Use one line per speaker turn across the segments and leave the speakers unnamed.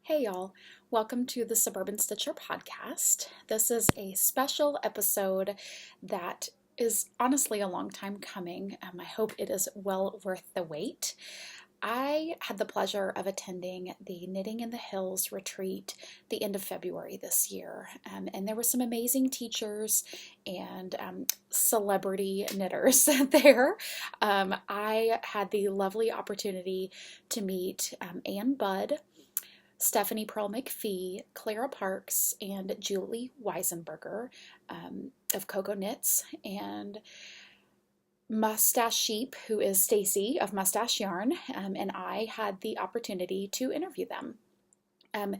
Hey y'all, welcome to the Suburban Stitcher podcast. This is a special episode that is honestly a long time coming. I hope it is well worth the wait. I had the pleasure of attending the Knitting in the Hills retreat the end of February this year, and there were some amazing teachers and celebrity knitters there. I had the lovely opportunity to meet Ann Budd, Stephanie Pearl-McPhee, Clara Parkes, and Julie Weisenberger of Cocoa Knits, and Mustache Sheep, who is Stacy of Mustache Yarn, and I had the opportunity to interview them. The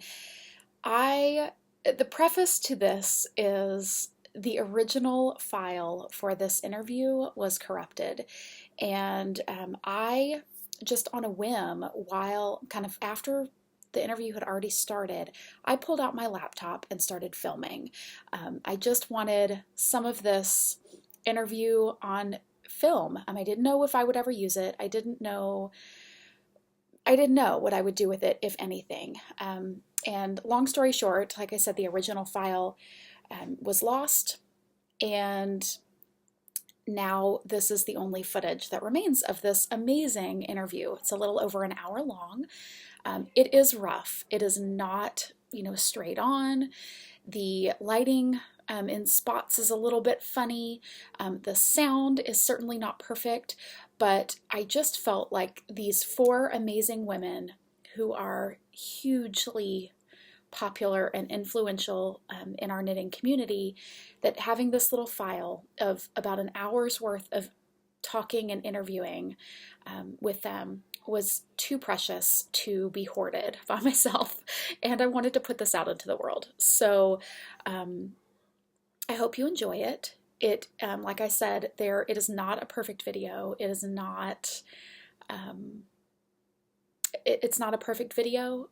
preface to this is the original file for this interview was corrupted, and I just on a whim, while kind of after the interview had already started, I pulled out my laptop and started filming. I just wanted some of this interview on film. I didn't know if I would ever use it. I didn't know what I would do with it, if anything. And long story short, like I said, the original file was lost, and now this is the only footage that remains of this amazing interview. It's a little over an hour long. It is rough. It is not, straight on. The lighting in spots is a little bit funny. The sound is certainly not perfect, but I just felt like these four amazing women who are hugely popular and influential in our knitting community, that having this little file of about an hour's worth of talking and interviewing with them was too precious to be hoarded by myself, and I wanted to put this out into the world. So I hope you enjoy it. It, like I said, it is not a perfect video. It is not. It's not a perfect video,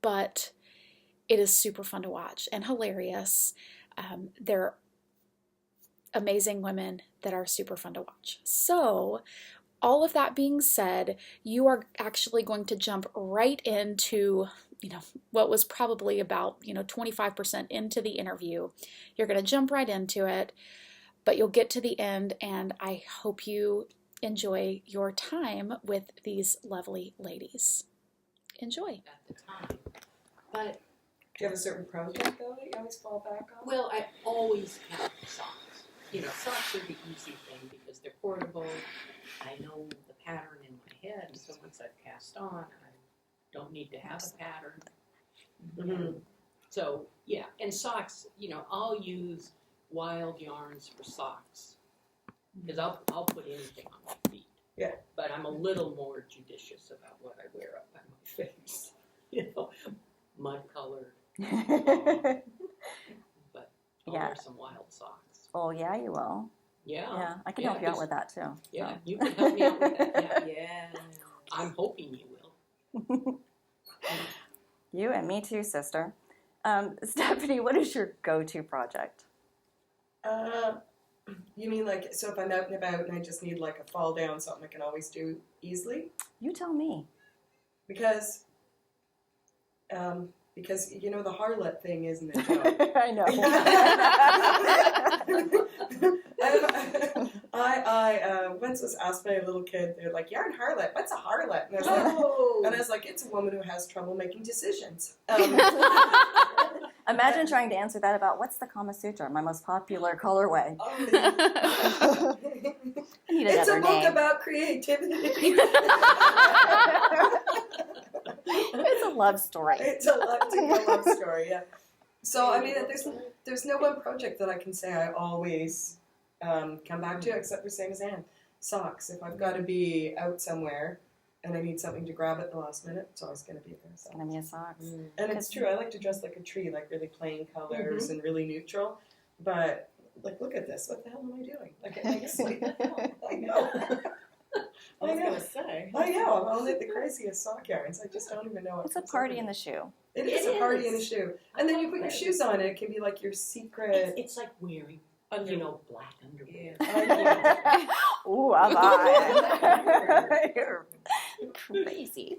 but it is super fun to watch and hilarious. They're amazing women that are super fun to watch. So, all of that being said, you are actually going to jump right into, what was probably about, 25% into the interview. You're going to jump right into it, but you'll get to the end, and I hope you enjoy your time with these lovely ladies. Enjoy.
At the time. But
do you have a certain project, though, that you always fall back on?
well, I always have socks. Socks are the easy thing because they're portable. I know the pattern in my head, so once I've cast on, I don't need to have a pattern. Mm-hmm. So, yeah, and socks, I'll use wild yarns for socks because I'll put anything on my feet.
Yeah. But
I'm a little more judicious about what I wear up on my face. Mud colored. But I'll wear some wild socks.
Oh, yeah, you will.
Yeah.
I can help you out with that, too.
Yeah, so. You can help me out with that. Yeah. I'm hoping you will.
You and me too, sister. Stephanie, what is your go-to project?
You mean so if I'm out and about and I just need a fall down, something I can always do easily?
You tell me.
Because the harlot thing isn't a joke.
I know.
I once was asked by a little kid, they're like, "Yarn harlot, what's a harlot?" And I was like, it's a woman who has trouble making decisions.
Imagine trying to answer that about what's the Kama Sutra, my most popular colorway.
It's a book about creativity.
It's a love story.
It's a love story, yeah. So, there's no one project that I can say I always come back to, except for same as Anne. Socks. If I've got to be out somewhere and I need something to grab at the last minute, it's always going to be a pair of socks.
It's going to be a socks.
And it's true, I like to dress like a tree, really plain colors and really neutral. But, look at this. What the hell am I doing? I know.
I was going to say.
I know. I'll knit the craziest sock yarns. I just don't even know what.
It's a party in the shoe.
It is a party in the shoe. And then you put your shoes on and it can be like your secret.
It's like wearing, black underwear.
Ooh, am I? You're crazy.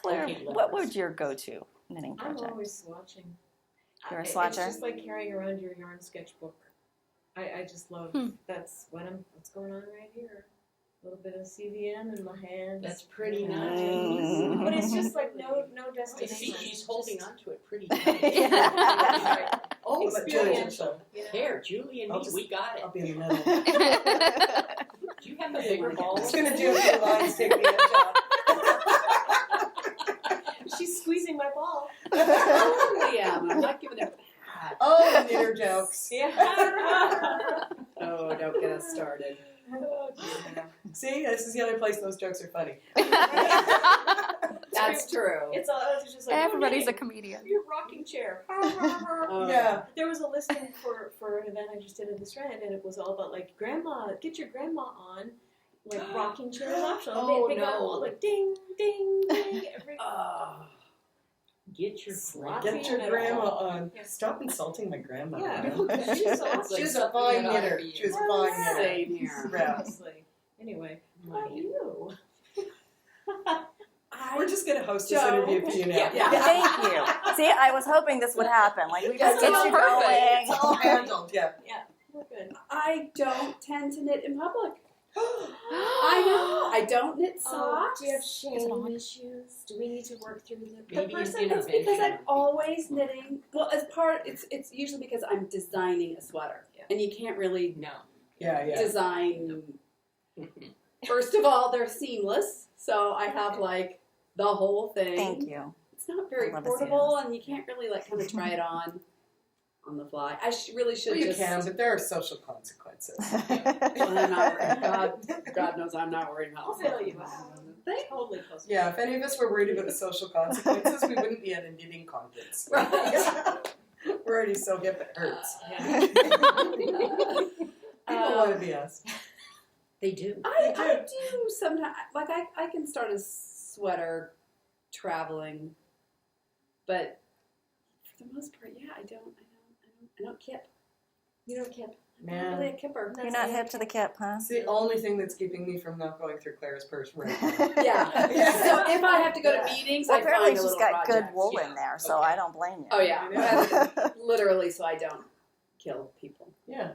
Claire,
Okay,
what
letters.
would your go-to knitting
I'm
project?
always swatching.
You're a
It's
swatcher?
just like carrying around your yarn sketchbook. I just love that's what's going on right here. A little bit of CVM in my hands.
That's pretty
Yeah.
nice.
But it's just like no
I
destination.
see she's holding on to it pretty
Yeah.
tight.
Oh, but Julie can show.
You know?
There, Julie and
I'll
me,
just-
we got
I'll
it.
be in the middle.
Do you have a bigger ball?
I'm just gonna do a few lines, take the edge off.
She's squeezing my ball.
Oh, yeah, I'm not giving it back.
Oh, knitter jokes.
Yeah.
Oh, don't get us started.
See, this is the other place those jokes are funny.
That's true.
It's just like
Everybody's a
oh,
comedian.
your rocking chair.
Oh,
Yeah.
There was a listing for an event I just did in the Strand, and it was all about like grandma, get your grandma on, like rocking chair is optional.
Oh,
they got
no.
all like ding, ding, ding.
Get your
Slot.
grandma.
Get your grandma on.
Yeah.
Stop insulting my grandma.
Yeah, she's awesome.
She's a fine knitter. She was a fine knitter.
Same here.
Yeah.
Honestly. Anyway, how about you?
We're just gonna host this interview for you now.
Yeah.
Thank you. See, I was hoping this would happen. Like, we just
That's
get you
all perfect.
going.
It's all handled. Yeah.
We're good.
I don't tend to knit in public. I know. I don't knit socks.
Do you have
Is it on?
shame issues? Do we need to work through the
Maybe an
It's
intervention
because I'm
would be-
always knitting. Well, as part, it's usually because I'm designing a sweater,
Yeah.
and you can't really
No.
Yeah, yeah.
design. First of all, they're seamless, so I have like the whole thing.
Thank you.
It's not very
I love the
portable, and you can't really like kind of try it on the fly. I really should
Well, you
just.
can, but there are social consequences.
Well, I'm not worried. God knows I'm not worried about.
I'll fill you out. Totally close.
Yeah, if any of us were worried about the social consequences, we wouldn't be at a knitting conference.
Right.
We're already so hip it hurts.
Yeah.
People want to be us.
They do.
I do sometimes. Like I can start a sweater traveling, but for the most part, yeah, I don't kip.
You don't kip.
I'm not really
Man,
a kipper.
You're not hip to the kip, huh?
it's the only thing that's keeping me from not going through Clara's purse right now.
Yeah.
Yeah.
So if I have to go to
Yeah.
meetings,
Well,
I
apparently
find a
she's
little
got
project.
good wool
Yeah.
in there, so
Okay.
I don't blame you.
Oh yeah, literally, so I don't kill people.
Yeah.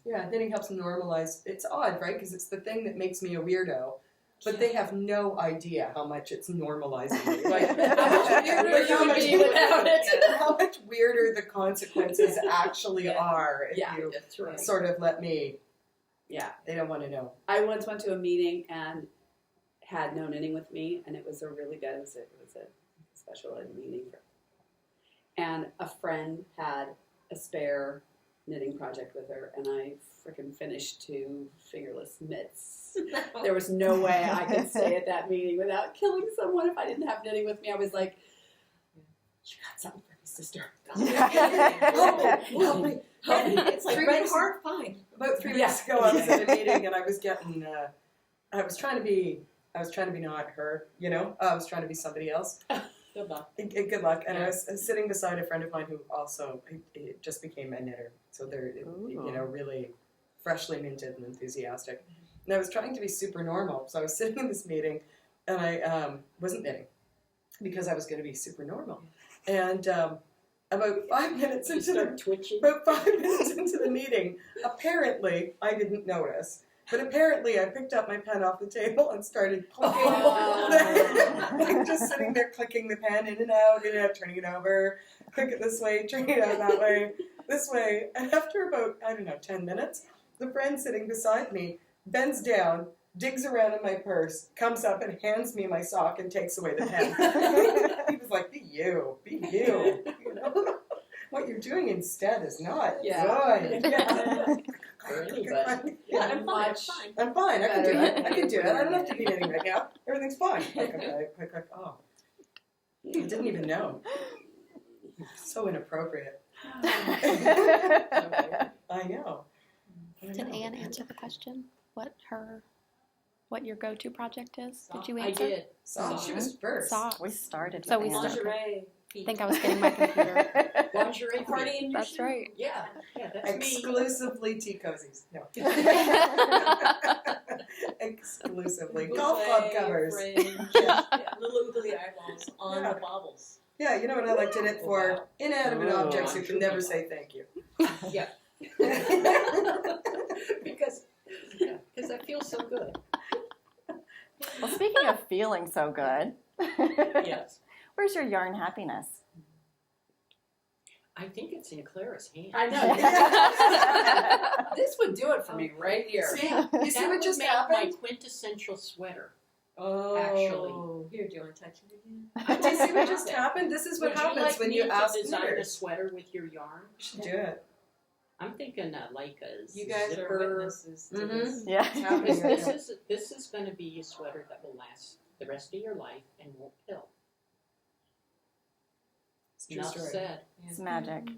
Yeah, knitting helps normalize. It's odd, right? Because it's the thing that makes me a weirdo. But they have no idea how much it's normalizing me. Like,
How much weirder you would be without it.
how much weirder the consequences actually are if
Yeah.
you
That's right.
sort of let me.
Yeah.
They don't want to know.
I once went to a meeting and had no knitting with me, and it was a really good. It was a special ed meeting and a friend had a spare knitting project with her, and I freaking finished 2 fingerless mitts. There was no way I could stay at that meeting without killing someone if I didn't have knitting with me. I was like, "You got something for me, sister."
Help me, help me.
It's like
3
Red
weeks-
Heart fine.
About 3
Yeah.
weeks ago, I was at a meeting and I was getting. I was trying to be not her, you know. I was trying to be somebody else.
Good luck.
Good luck. And I was sitting beside a friend of mine who also he just became a knitter, so they're really freshly minted and enthusiastic. And I was trying to be super normal, so I was sitting in this meeting, and I wasn't knitting because I was going to be super normal. And about 5 minutes into
twitching.
about 5 minutes into the meeting, apparently I didn't notice. But apparently I picked up my pen off the table and started clicking. Like just sitting there clicking the pen in and out, turning it over, click it this way, turning it out that way, this way. And after about, 10 minutes, the friend sitting beside me bends down, digs around in my purse, comes up and hands me my sock and takes away the pen. He was like, be you. You know? What you're doing instead is not good. Yeah.
For anybody.
Yeah,
I'm fine.
I'm fine. I can do
Better.
it. I can do it. I don't have to be knitting right now. Everything's fine. Oh. I didn't even know. So inappropriate. I know.
Did Anne answer the question? What your go-to project is? Did you
I
answer?
did.
So she was first.
Socks.
We started
So
with
we
Anna.
started.
Lingerie.
I think I was getting my computer.
Lingerie
Party in your
That's
shoe.
right.
Yeah, that's me.
Exclusively tea cozies. No. Exclusively. Golf club
Buffet,
covers.
fringe,
Yeah.
little oogly eyeballs on
Yeah.
the bobbles.
Yeah, you know what I liked in it for?
Wow.
Inanimate
Oh,
objects who
I'm
can never
sure
say thank you.
Yeah. because I feel so good.
Well, speaking of feeling so good,
Yes.
where's your yarn happiness?
I think it's in Clara's hand.
I know. This would do it for me right here.
See, you see
That
what
would
just
make
happened?
my quintessential sweater.
Oh.
Actually.
Here, do you want to touch it again?
Do you see what just happened? This is what
Would
happens
you like
when
me
you
to
ask
design a
knitters.
sweater with your yarn?
You should do it.
I'm thinking like a
You guys
zipper.
are witnesses to
Mhm.
this.
Yeah.
It's happening right now.
This is going to be a sweater that will last the rest of your life and won't pill.
It's a true
Enough
story.
said.
It's magic.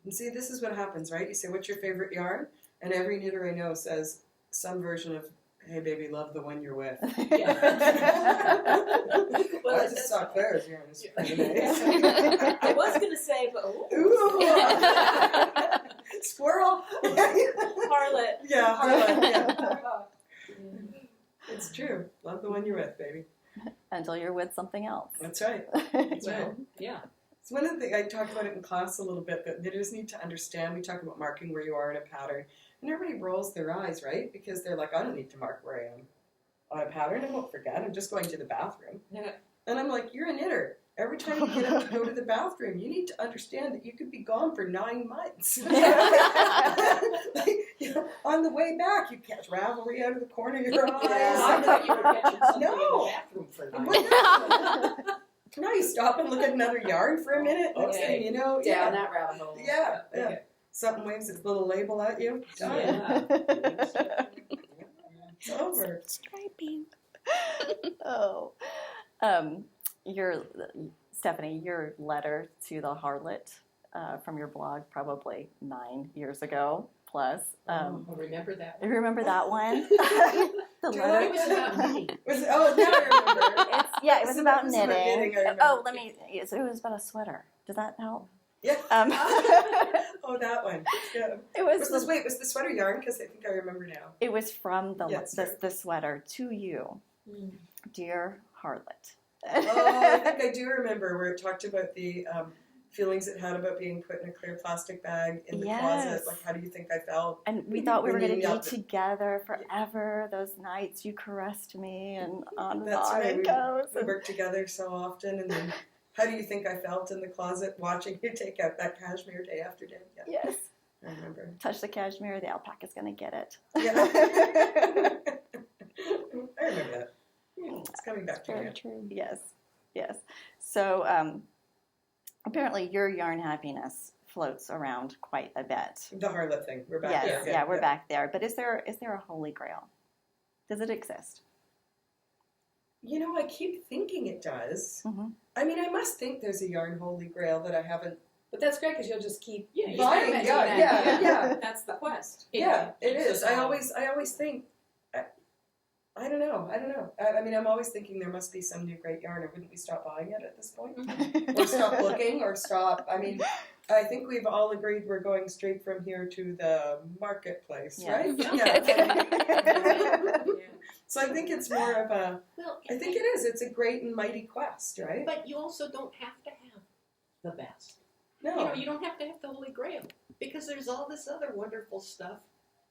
And see, this is what happens, right? You say, what's your favorite yarn? And every knitter I know says some version of, hey, baby, love the one you're with.
Yeah.
Well,
I
that's
just saw Claire's yarn. It's pretty nice.
I was going to say, but
Ooh. Squirrel.
Harlot.
Yeah, Harlan. Yeah. It's true. Love the one you're with, baby.
Until you're with something else.
That's right.
Well, yeah.
It's one of the things, I talk about it in class a little bit, that knitters need to understand. We talk about marking where you are in a pattern. And everybody rolls their eyes, right? Because they're like, I don't need to mark where I am on a pattern. I won't forget. I'm just going to the bathroom.
Yeah.
And I'm like, you're a knitter. Every time you get up to go to the bathroom, you need to understand that you could be gone for 9 months. Like, you know, on the way back, you catch Ravelry out of the corner of your eyes.
I thought you were catching something in the
No.
bathroom for
I'm
night.
like, now you stop and look at another yarn for a minute. Next
Okay.
thing you know,
Down that rabbit hole.
yeah.
Okay.
Something waves its little label at you. Done.
Yeah.
It's over.
Striping. Oh. Your Stephanie, your letter to the harlot from your blog probably 9 years ago plus.
I'll remember that.
You remember that one? The
Do
It
letter.
was about me.
Was it, oh, now I remember.
Yeah, it was about
It was about
knitting.
knitting, I remember.
Oh, let me. It was about a sweater. Does that help?
Yeah.
Um,
Oh, that one. Yeah.
it
Was the sweater yarn? Because I think I remember now.
It was from
Yes, sir.
the sweater to you, dear harlot.
Oh, I think I do remember where it talked about the feelings it had about being put in a clear plastic bag in the closet.
Yes.
Like, how do you think I felt?
And we thought we were
When
going
you
to be
knelt it.
together forever. Those nights you caressed me, and on
That's right.
it goes.
We worked together so often, and then how do you think I felt in the closet watching you take out that cashmere day after day? Yeah,
Yes.
I remember.
Touch the cashmere, the alpaca's going to get it.
Yeah. I remember that. It's coming back to me.
Very true. Yes. Yes. So apparently your yarn happiness floats around quite a bit.
The harlot thing. We're back
Yes.
there.
Yeah, we're back there. But is there a holy grail? Does it exist?
You know, I keep thinking it does.
Mhm.
I mean, I must think there's a yarn holy grail that I haven't.
But that's great because you'll just keep
Yeah,
Buying,
experimenting
yeah,
then.
yeah.
That's the quest.
Yeah, it
keeps
is.
us
I
all-
always think. I don't know. I mean, I'm always thinking there must be some new great yarn, or wouldn't we stop buying it at this point? Or stop looking, or stop. I mean, I think we've all agreed we're going straight from here to the marketplace,
Yeah.
right?
Yeah.
So I think it's more of a.
Well,
I think it is. It's a great and mighty quest, right?
But you also don't have to have the best.
No,
You know, you don't have to have the Holy Grail because there's all this other wonderful stuff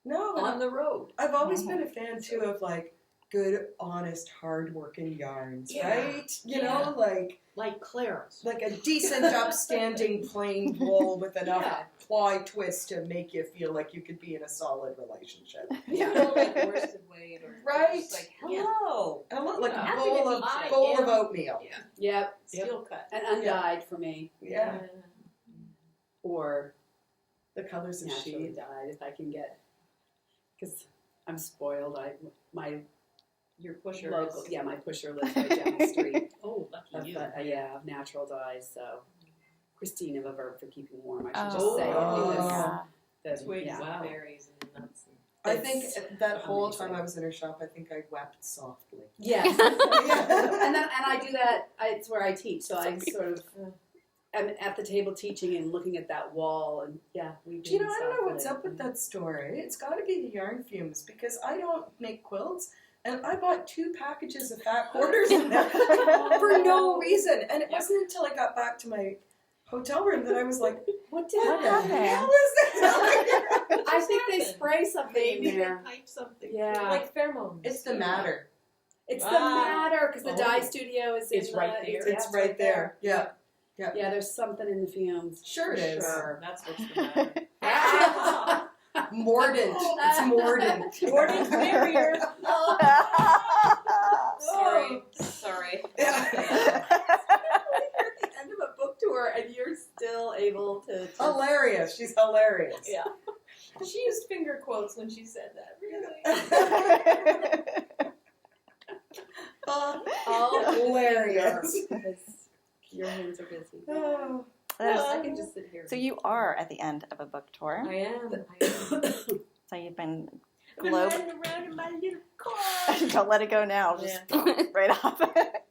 no.
on the road.
I've always been a fan too of like good, honest, hard-working yarns,
Yeah.
right? You
Yeah.
know,
Like Clara's.
like a decent, upstanding, plain wool with enough
Yeah.
ply twist to make you feel like you could be in a solid relationship.
You feel like worsted weight or
Right.
just like,
Yeah.
hello.
I want like
Yeah.
a bowl of
I
bowl of
am-
oatmeal.
Yeah.
Yep.
Steel cut.
And undyed for me.
Yeah,
Or
the colors of
naturally
shade.
dyed if I can get. Because I'm spoiled. My
Your pusher
local,
is.
yeah, my pusher lives right down the street.
Oh, lucky
Of,
you.
of natural dyes. So Christina of a verb for keeping warm. I should
Oh,
just say it
Oh.
because the,
Twigs
yeah.
and
Wow.
berries and nuts. And
I think
It's
that whole
amazing.
time I was in her shop, I think I wept softly.
Yes. and I do that. It's where I teach, so I sort of I'm at the table teaching and looking at that wall, and we
Do you know, I don't know
stuff
what's
and
up with that story. It's got to be the yarn fumes because I don't make quilts, and I bought 2 packages of fat quarters in there for no reason. And it wasn't until I got back to my hotel room that I was like,
What
"What
happened?
the hell is this?"
I think they spray something
Maybe
in
they
there.
pipe something.
Yeah.
Like pheromones.
It's the matter.
It's the
Ah.
matter because the
Oh.
dye studio is
It's
in
right
the,
there.
It's right there. Yeah.
Yeah, there's something in the fumes.
Sure it is.
Sure.
That's what's the matter.
Mordant. It's mordant.
Mordant's barrier.
Sorry.
Yeah.
You're at the end of a book tour and you're still able to.
Hilarious. She's hilarious.
Yeah.
She used finger quotes when she said that. Really?
All
Hilarious.
Because your hands are busy.
Oh.
I can just sit here.
So you are at the end of a book tour.
I am.
So you've been
Been
globe.
riding around in my little car.
Don't let it go now. Just right off.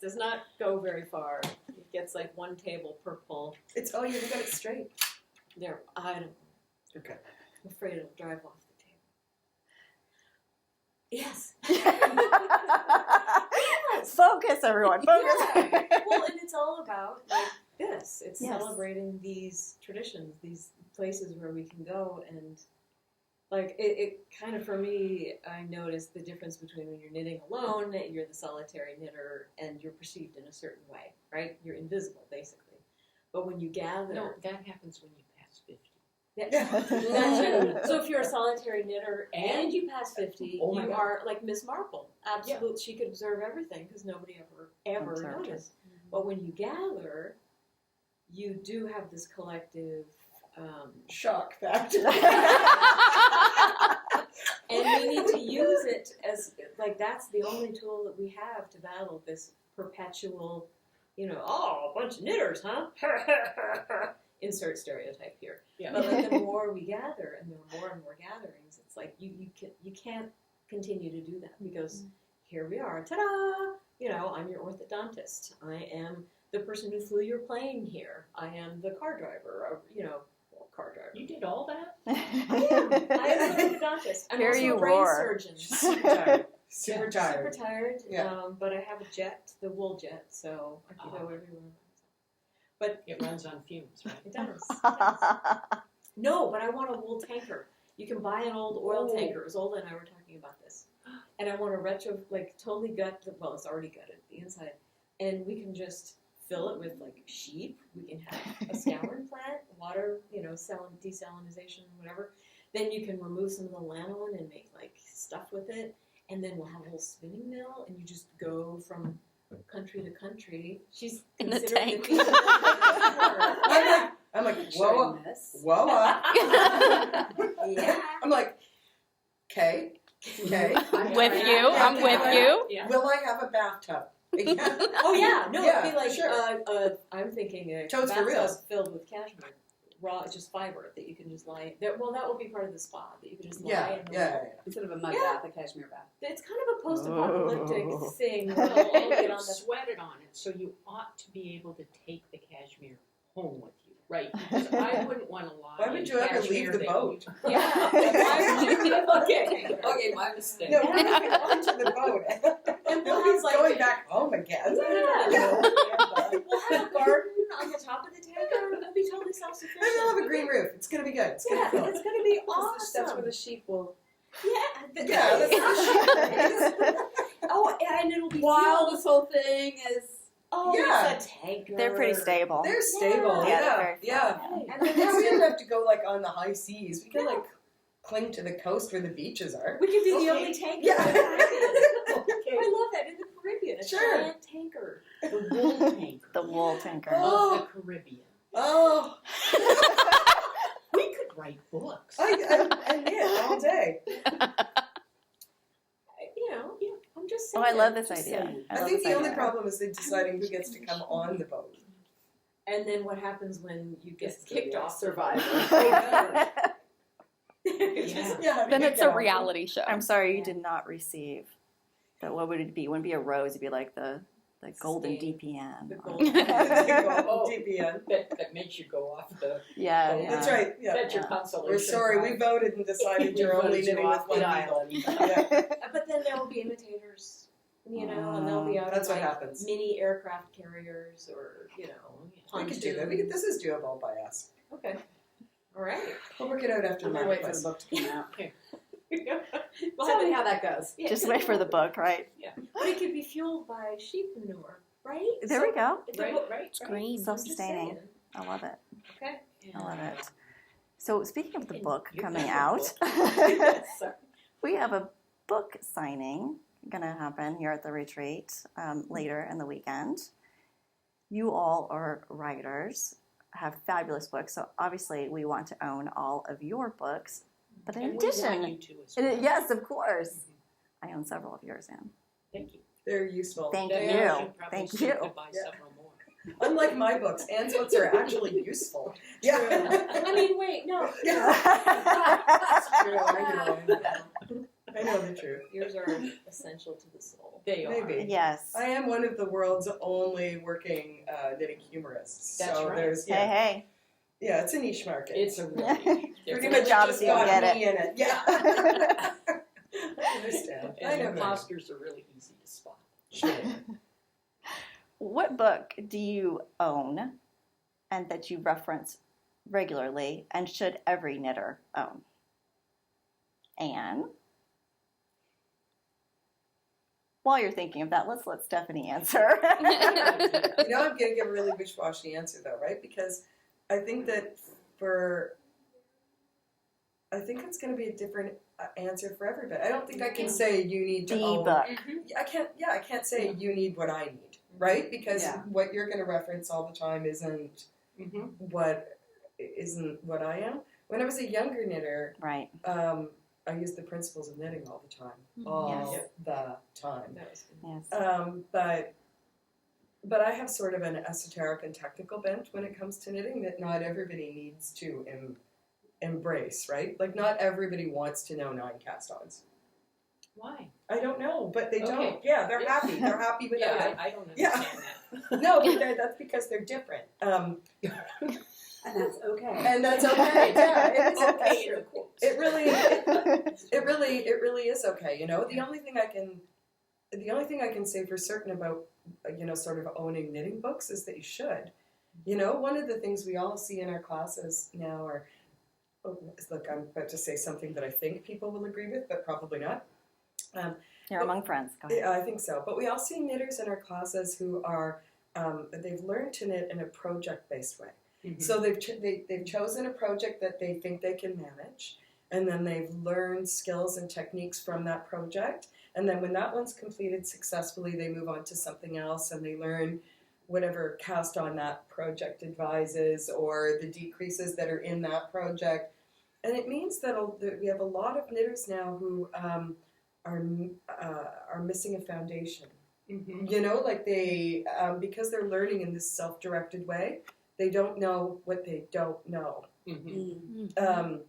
Does not go very far. It gets like 1 table per pull.
It's you haven't got it straight.
There, I don't.
Okay.
I'm afraid it'll drive off the table. Yes.
Focus, everyone. Focus.
Yeah. Well, and it's all about like this. It's
Yes.
celebrating these traditions, these places where we can go, and like it kind of for me, I noticed the difference between when you're knitting alone, you're the solitary knitter, and you're perceived in a certain way, right? You're invisible, basically. But when you gather,
No, that happens when you pass 50.
That too. So if you're a solitary knitter and you pass 50,
Oh my
you
God.
are like Miss Marple. Absolutely, she could observe everything because nobody ever
Observed her.
noticed. But when you gather, you do have this collective,
Shock factor.
and we need to use it as like that's the only tool that we have to battle this perpetual, a bunch of knitters, huh? Insert stereotype here.
Yeah.
But like the more we gather, and there are more and more gatherings, it's like you can't continue to do that because here we are, ta-da! I'm your orthodontist. I am the person who flew your plane here. I am the car driver. Car driver.
You did all that?
I am an orthodontist. I'm
Here
also
you
a brain
roar.
surgeon.
Super tired. Super tired.
Super tired.
Yeah.
But I have a jet, the wool jet, so I can go everywhere. But
It runs on fumes, right?
it does. No, but I want a wool tanker. You can buy an old oil tanker. Zola and I were talking about this. And I want to totally gut it's already gutted, the inside. And we can just fill it with like sheep. We can have a scouring plant, water, desalinization, whatever. Then you can remove some of the lanolin and make like stuff with it. And then we'll have a whole spinning mill and you just go from country to country. She's
In the
considered
tank.
I'm like, whoa,
Enjoying this.
whoa.
Yeah.
I'm like, okay.
With you. I'm with you.
Yeah.
Will I have a bathtub?
Oh yeah, no,
Yeah,
it'd be like
sure.
I'm thinking a
Toads for
bathtub
reals.
filled with cashmere, raw, just fiber that you can just lie. That will be part of the spa that you can just lie.
Yeah,
in the
yeah.
Instead of a mud
Yeah.
bath, a cashmere bath.
It's kind of a post-apocalyptic
Oh.
thing.
Well,
We'll
and
get
you
on the
sweated on it, so you ought to be able to take the cashmere home with you, right? Because I wouldn't want to lie.
Why would
in
you ever
cashmere
leave the
that
boat?
you-
Yeah. Why would you
Okay, my mistake.
No, we're moving on to the boat.
And we'll
Nobody's
have, like-
going back home again.
Yeah. We'll have a garden on the top of the tanker. We'll be totally self-sufficient.
Maybe we'll have a green roof. It's gonna be good. It's gonna
Yeah,
be cool.
it's gonna be
That's where
awesome.
the sheep will.
Yeah,
Yeah, that's
oh, and it'll be
While
fueled.
this whole thing is.
Oh,
Yeah.
it's a tanker.
They're pretty stable.
They're stable.
Yeah,
Yeah,
they're very
yeah.
And then
Yeah, we
it's-
don't have to go like on the high seas. We can like cling to the coast where the beaches are.
we can be the
Okay.
only tanker
Yeah.
in the Caribbean.
Okay.
I love that in the Caribbean. A
Sure.
giant tanker.
The wool tanker
The wool tinker.
Oh.
of the Caribbean.
Oh,
We could write books.
I knit all day.
I'm just
Oh,
saying.
I love this
just
idea.
saying.
I
love
think
this
the only
idea.
problem is deciding who gets to come on the boat.
And then what happens when you get
This is gonna
kicked
be
off?
Survivor.
Yeah.
Yeah,
Then it's a
yeah.
reality show.
I'm sorry you did not receive. But what would it be? It wouldn't be a rose. It'd be like the The golden
Stain.
DPN.
The
or-
golden
Oh.
DPN.
That makes you go off the.
Yeah,
Oh,
yeah.
That's right. Yeah.
That's your
Yeah.
consolation.
We're sorry. We
prize.
voted and decided
We
you're only
voted you
knitting with
off
one
the
needle.
island.
Yeah.
But then there will be imitators, you know, and they'll be out
That's
of
what
like
happens.
mini aircraft carriers or, you know,
We could do that. This is doable by us.
Okay. All right.
We'll work it out after
I'm
the
gonna wait for the
marketplace.
book to come out.
Well,
Tell me how that goes.
yeah,
Just wait for the book, right?
But it could be fueled by sheep manure, right?
There we go.
It's
Right,
a,
right.
It's green.
Self-sustaining.
Just
I love it.
saying.
I love it. So speaking of the
And
book
you
coming
have a
out,
book.
Sorry.
we have a book signing going to happen here at the retreat later in the weekend. You all are writers, have fabulous books, so obviously we want to own all of your books. But in
And we want
addition,
you to as well.
yes, of course, I own several of yours, Anne.
Thank you.
They're useful.
Thank
That
you.
means should probably
Thank
seek
you.
to buy
Yeah.
several more.
Unlike my books, Anne's books are actually useful. Yeah.
I mean, wait, no.
That's true. I know. I know the truth.
Yours are essential to the soul.
They are.
Maybe.
Yes.
I am one of the world's only working knitting humorists.
That's
so
right.
there's
Hey,
yeah, it's a niche market.
It's a really.
pretty
Good
much
job
just
if you
got
get
me in it. Yeah. I understand. I
And
know that.
imposters are really easy to spot.
Sure.
What book do you own and that you reference regularly and should every knitter own? Anne? While you're thinking of that, let's let Stephanie answer.
You know, I'm going to give a really wishy-washy answer, though, right? Because I think that I think it's going to be a different answer for everybody. I don't think I can say you need to
The
own.
book.
I can't say you need what I need, right? Because
Yeah.
what you're going to reference all the time isn't
Mm-hmm.
what I am. When I was a younger knitter,
Right.
I used the principles of knitting all the time, all
Yes.
the time.
That was good.
Yes.
But I have sort of an esoteric and technical bent when it comes to knitting that not everybody needs to embrace, right? Like not everybody wants to know 9 cast-ons.
Why?
I don't know, but they
Okay.
don't. Yeah, they're
Yeah.
happy. They're happy without
Yeah,
it.
I don't
Yeah.
understand that.
No, but that's because they're different.
And that's okay.
And that's okay. Yeah, it is
Okay,
okay.
in the quotes.
It really is okay. You know, the only thing I can say for certain about sort of owning knitting books is that you should. You know, one of the things we all see in our classes now are, look, I'm about to say something that I think people will agree with, but probably not.
You're among friends. Go ahead.
Yeah, I think so. But we all see knitters in our classes who are they've learned to knit in a project-based way.
Mhm.
So they've chosen a project that they think they can manage, and then they've learned skills and techniques from that project. And then when that one's completed successfully, they move on to something else, and they learn whatever cast on that project advises or the decreases that are in that project. And it means that we have a lot of knitters now who are missing a foundation.
Mhm.
You know, like they because they're learning in this self-directed way, they don't know what they don't know.
Mhm.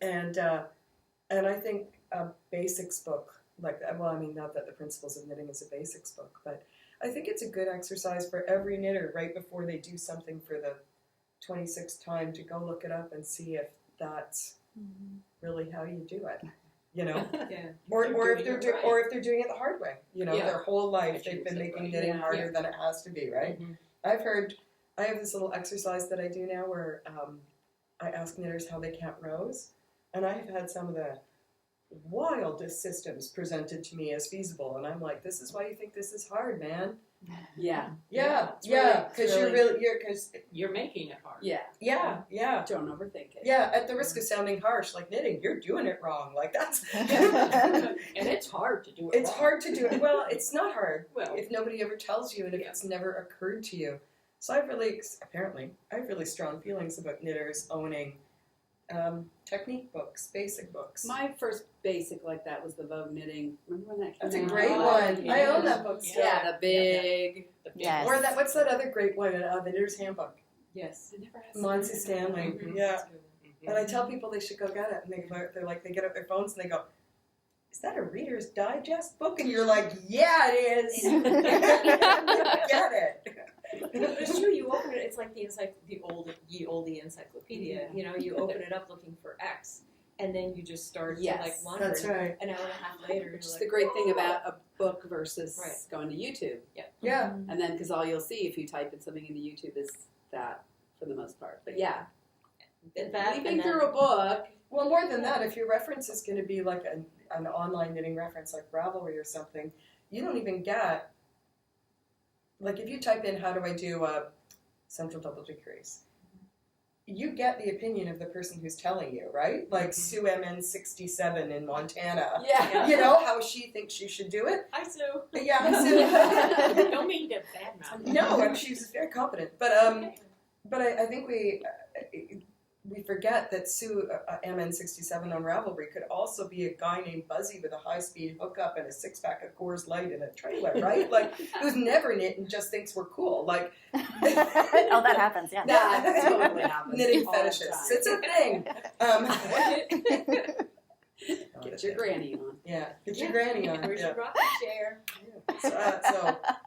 And I think a basics book like that. Well, I mean, not that the Principles of Knitting is a basics book, but I think it's a good exercise for every knitter right before they do something for the 26th time to go look it up and see if that's really how you do it. You know.
Yeah.
Or
You're
if
doing
they're
it right.
or if they're doing it the hard way, you know,
Yeah.
their whole life
I
they've
should
been
say
making
right.
knitting
Yeah.
harder
Yeah.
than it has to be, right?
Mhm.
I have this little exercise that I do now where I ask knitters how they count rows, and I've had some of the wildest systems presented to me as feasible, and I'm like, this is why you think this is hard, man.
Yeah.
Yeah,
It's
because
really-
You're making it hard.
Yeah.
yeah.
Don't overthink it.
Yeah, at the risk of sounding harsh, like knitting, you're doing it wrong. Like that's
And it's hard to do it.
it's
wrong.
hard to do it. Well, it's not hard.
Well,
If nobody ever tells you and if
Yeah.
it's never occurred to you. So I have really strong feelings about knitters owning technique books, basic books.
My first basic like that was the Vogue knitting. Remember when that came
That's a
out?
great
Oh,
one.
yeah.
I own that book
Yeah.
still.
Yeah, the big.
the big
Yes.
one.
Or what's that other great one, the Knitter's Handbook?
Yes.
I never had
Monty
something
Stanley.
like that.
Mhm.
Yeah.
Mhm.
And I tell people they should go get it, and they get out their phones and they go, is that a Reader's Digest book? And you're like, yeah, it is. Get it.
It's true. You open it. It's like the oldie encyclopedia.
Yeah.
You know, you open it up looking for X, and then you just start to
Yes.
like wander.
That's right.
An hour and a half later,
Which
you're
is
like,
the great thing
"Oh."
about a book versus
Right.
going to YouTube.
Yeah.
And then, because all you'll see if you type in something into YouTube is that for the most part. But yeah,
That
leafing
and then,
through a book.
Well, more than that, if your reference is going to be like an online knitting reference like Ravelry or something, you don't even get, like if you type in how do I do a central double decrease, you get the opinion of the person who's telling you, right? Like Sue MN67 in Montana.
Yeah.
You know how she thinks you should do it?
Hi, Sue.
Yeah, Sue.
Don't mean to badmouth.
No, and she's very competent. But I think we forget that Sue MN67 on Ravelry could also be a guy named Buzzy with a high-speed hookup and a six-pack of Coors Light in a trailer, right? Like, who's never knit and just thinks we're cool. Like,
Oh, that happens, yeah.
That totally happens.
knitting
all the
fetishists.
time.
It's a thing.
Get your granny on.
Yeah, get your granny on.
Where's
Yeah.
your rocking chair?
So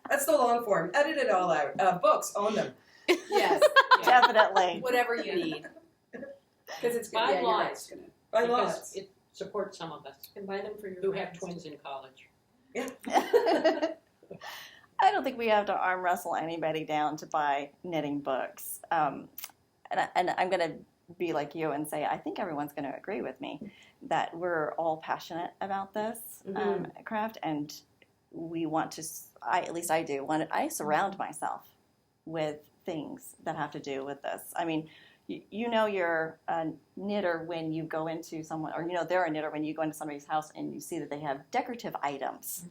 that's the long form. Edit it all out. Books, own them.
Yes.
Definitely.
Whatever you need. Because it's good.
Buy
Yeah, you're right.
lots.
It's gonna-
By
Because
lots.
it supports some of us
And buy them for your
who have
friends.
twins in college.
I don't think we have to arm wrestle anybody down to buy knitting books. And I'm going to be like you and say I think everyone's going to agree with me that we're all passionate about this craft, and we want to. At least I do. I surround myself with things that have to do with this. I mean, you know you're a knitter when you go into someone, or you know they're a knitter when you go into somebody's house and you see that they have decorative items,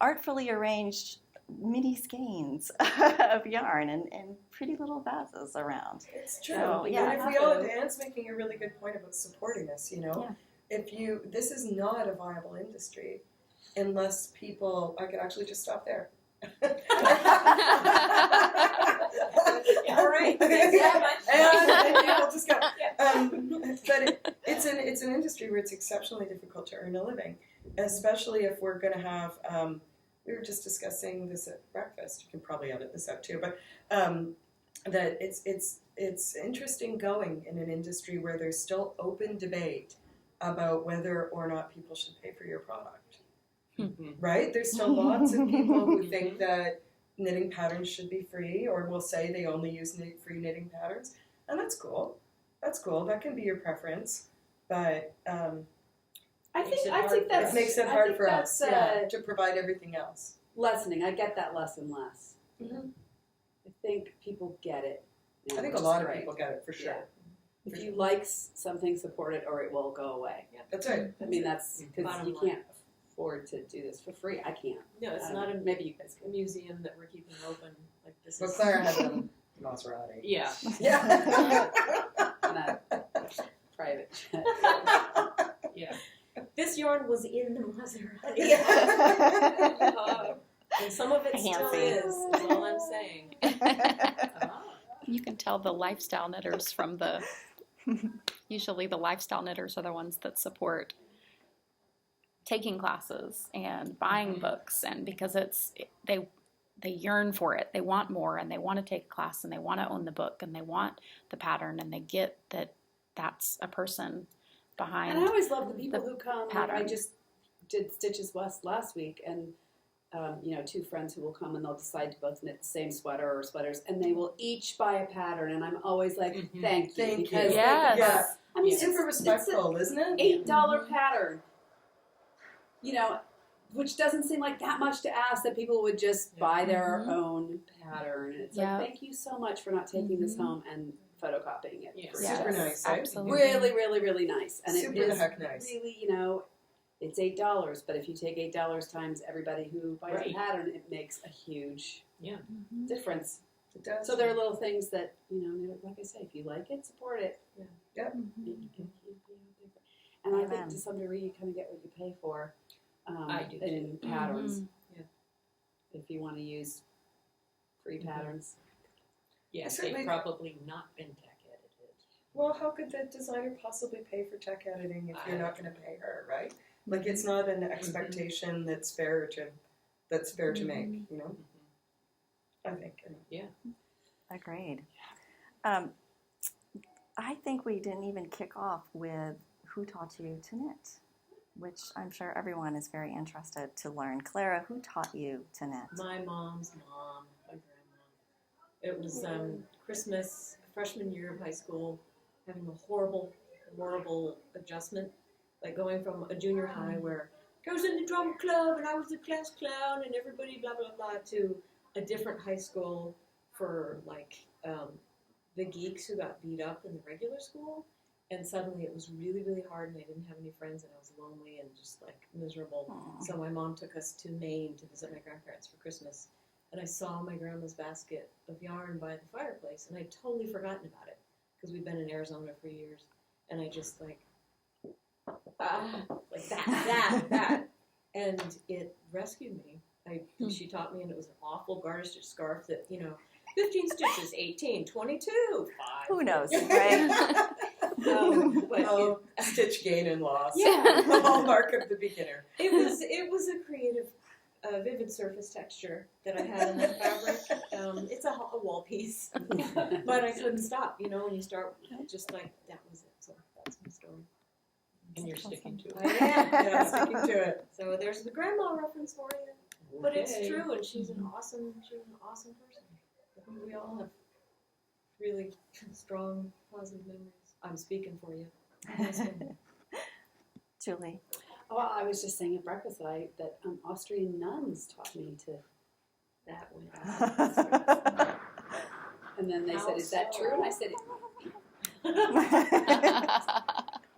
artfully arranged mini skeins of yarn and pretty little vases around.
It's true.
So, yeah.
And if we all, Anne's making a really good point about supporting us, you know.
Yeah.
This is not a viable industry unless people, I could actually just stop there.
All right.
And we'll just go. But it's an industry where it's exceptionally difficult to earn a living, especially if we're going to have. We were just discussing this at breakfast. You can probably edit this out too, but that it's interesting going in an industry where there's still open debate about whether or not people should pay for your product. Right? There's still lots of people who think that knitting patterns should be free, or will say they only use free knitting patterns, and that's cool. That's cool. That can be your preference, but
I think that's
it makes it
I
hard
think
for
that's,
us to provide everything else.
lessening. I get that less and less.
Mhm.
I think people get it. now,
I think a
which is
lot of
great.
people get it for sure.
Yeah. If you like something, support it, or it will go away.
That's right.
I mean, that's because
Bottom
you
line.
can't afford to do this for free. I can't.
No, it's
I don't
not
know.
a
Maybe you guys
a
can.
museum that we're keeping open. Like this
Well,
is.
Clara has a Maserati.
Yeah.
Yeah.
On a private jet.
Yeah.
This yarn was in the Maserati.
Yeah.
And some of it still
Fancy.
is all I'm saying.
You can tell the lifestyle knitters from usually the lifestyle knitters are the ones that support taking classes and buying books, and because they yearn for it, they want more, and they want to take a class, and they want to own the book, and they want the pattern, and they get that that's a person behind.
And I always love the people who come. Like, I
pattern.
just did Stitches West last week, and two friends who will come and they'll decide to both knit the same sweater or sweaters, and they will each buy a pattern, and I'm always like, thank you.
Thank you.
Because
Yes.
Yeah.
I mean,
Super
it's
respectful, isn't it?
an $8 pattern, which doesn't seem like that much to ask, that people would just buy their own pattern. It's
Yeah.
like, thank you so much for not taking this home and photocopying it.
Yes.
for
Yes,
Super
us.
nice, eh?
absolutely.
Really, really, really nice. And
Super
it
the
is
heck nice.
really, it's $8, but if you take $8 times everybody who buys
Right.
a pattern, it makes a huge difference.
It does.
So there are little things that, like I say, if you like it, support it.
Yep.
And I
Amen.
think to some degree you kind of get what you pay for
I do
in patterns.
Yeah.
If you want to use free patterns.
Yes,
Certainly.
they've probably not been tech edited.
Well, how could the designer possibly pay for tech editing if you're not going to pay her, right? Like, it's not an expectation that's fair to make, you know? I think.
Agreed. I think we didn't even kick off with who taught you to knit, which I'm sure everyone is very interested to learn. Clara, who taught you to knit?
My mom's mom, my grandma. It was Christmas, freshman year of high school, having a horrible adjustment, like going from a junior high where I was in the drum club and I was the class clown and everybody blah blah blah to a different high school for like the geeks who got beat up in the regular school, and suddenly it was really, really hard and I didn't have any friends and I was lonely and just like miserable.
Aww.
So my mom took us to Maine to visit my grandparents for Christmas, and I saw my grandma's basket of yarn by the fireplace and I'd totally forgotten about it because we'd been in Arizona for years, and I just like that, and it rescued me. She taught me, and it was an awful garter stitch scarf that, 15 stitches, 18, 22, 5.
Who knows, right?
But
Stitch gain and loss.
Yeah.
The hallmark of the beginner.
it was a creative, vivid surface texture that I had in that fabric. It's a wall piece, but I couldn't stop. When you start, just like that was it. So that's my story.
And you're sticking to it.
I am.
Yeah, sticking to it.
So there's the grandma reference for you. But it's true, and she's an awesome person. I think we all have really strong, positive memories. I'm speaking for you.
Julie.
Well, I was just saying at breakfast that Austrian nuns taught me to.
That way.
And then they said, "Is that true?" And I said,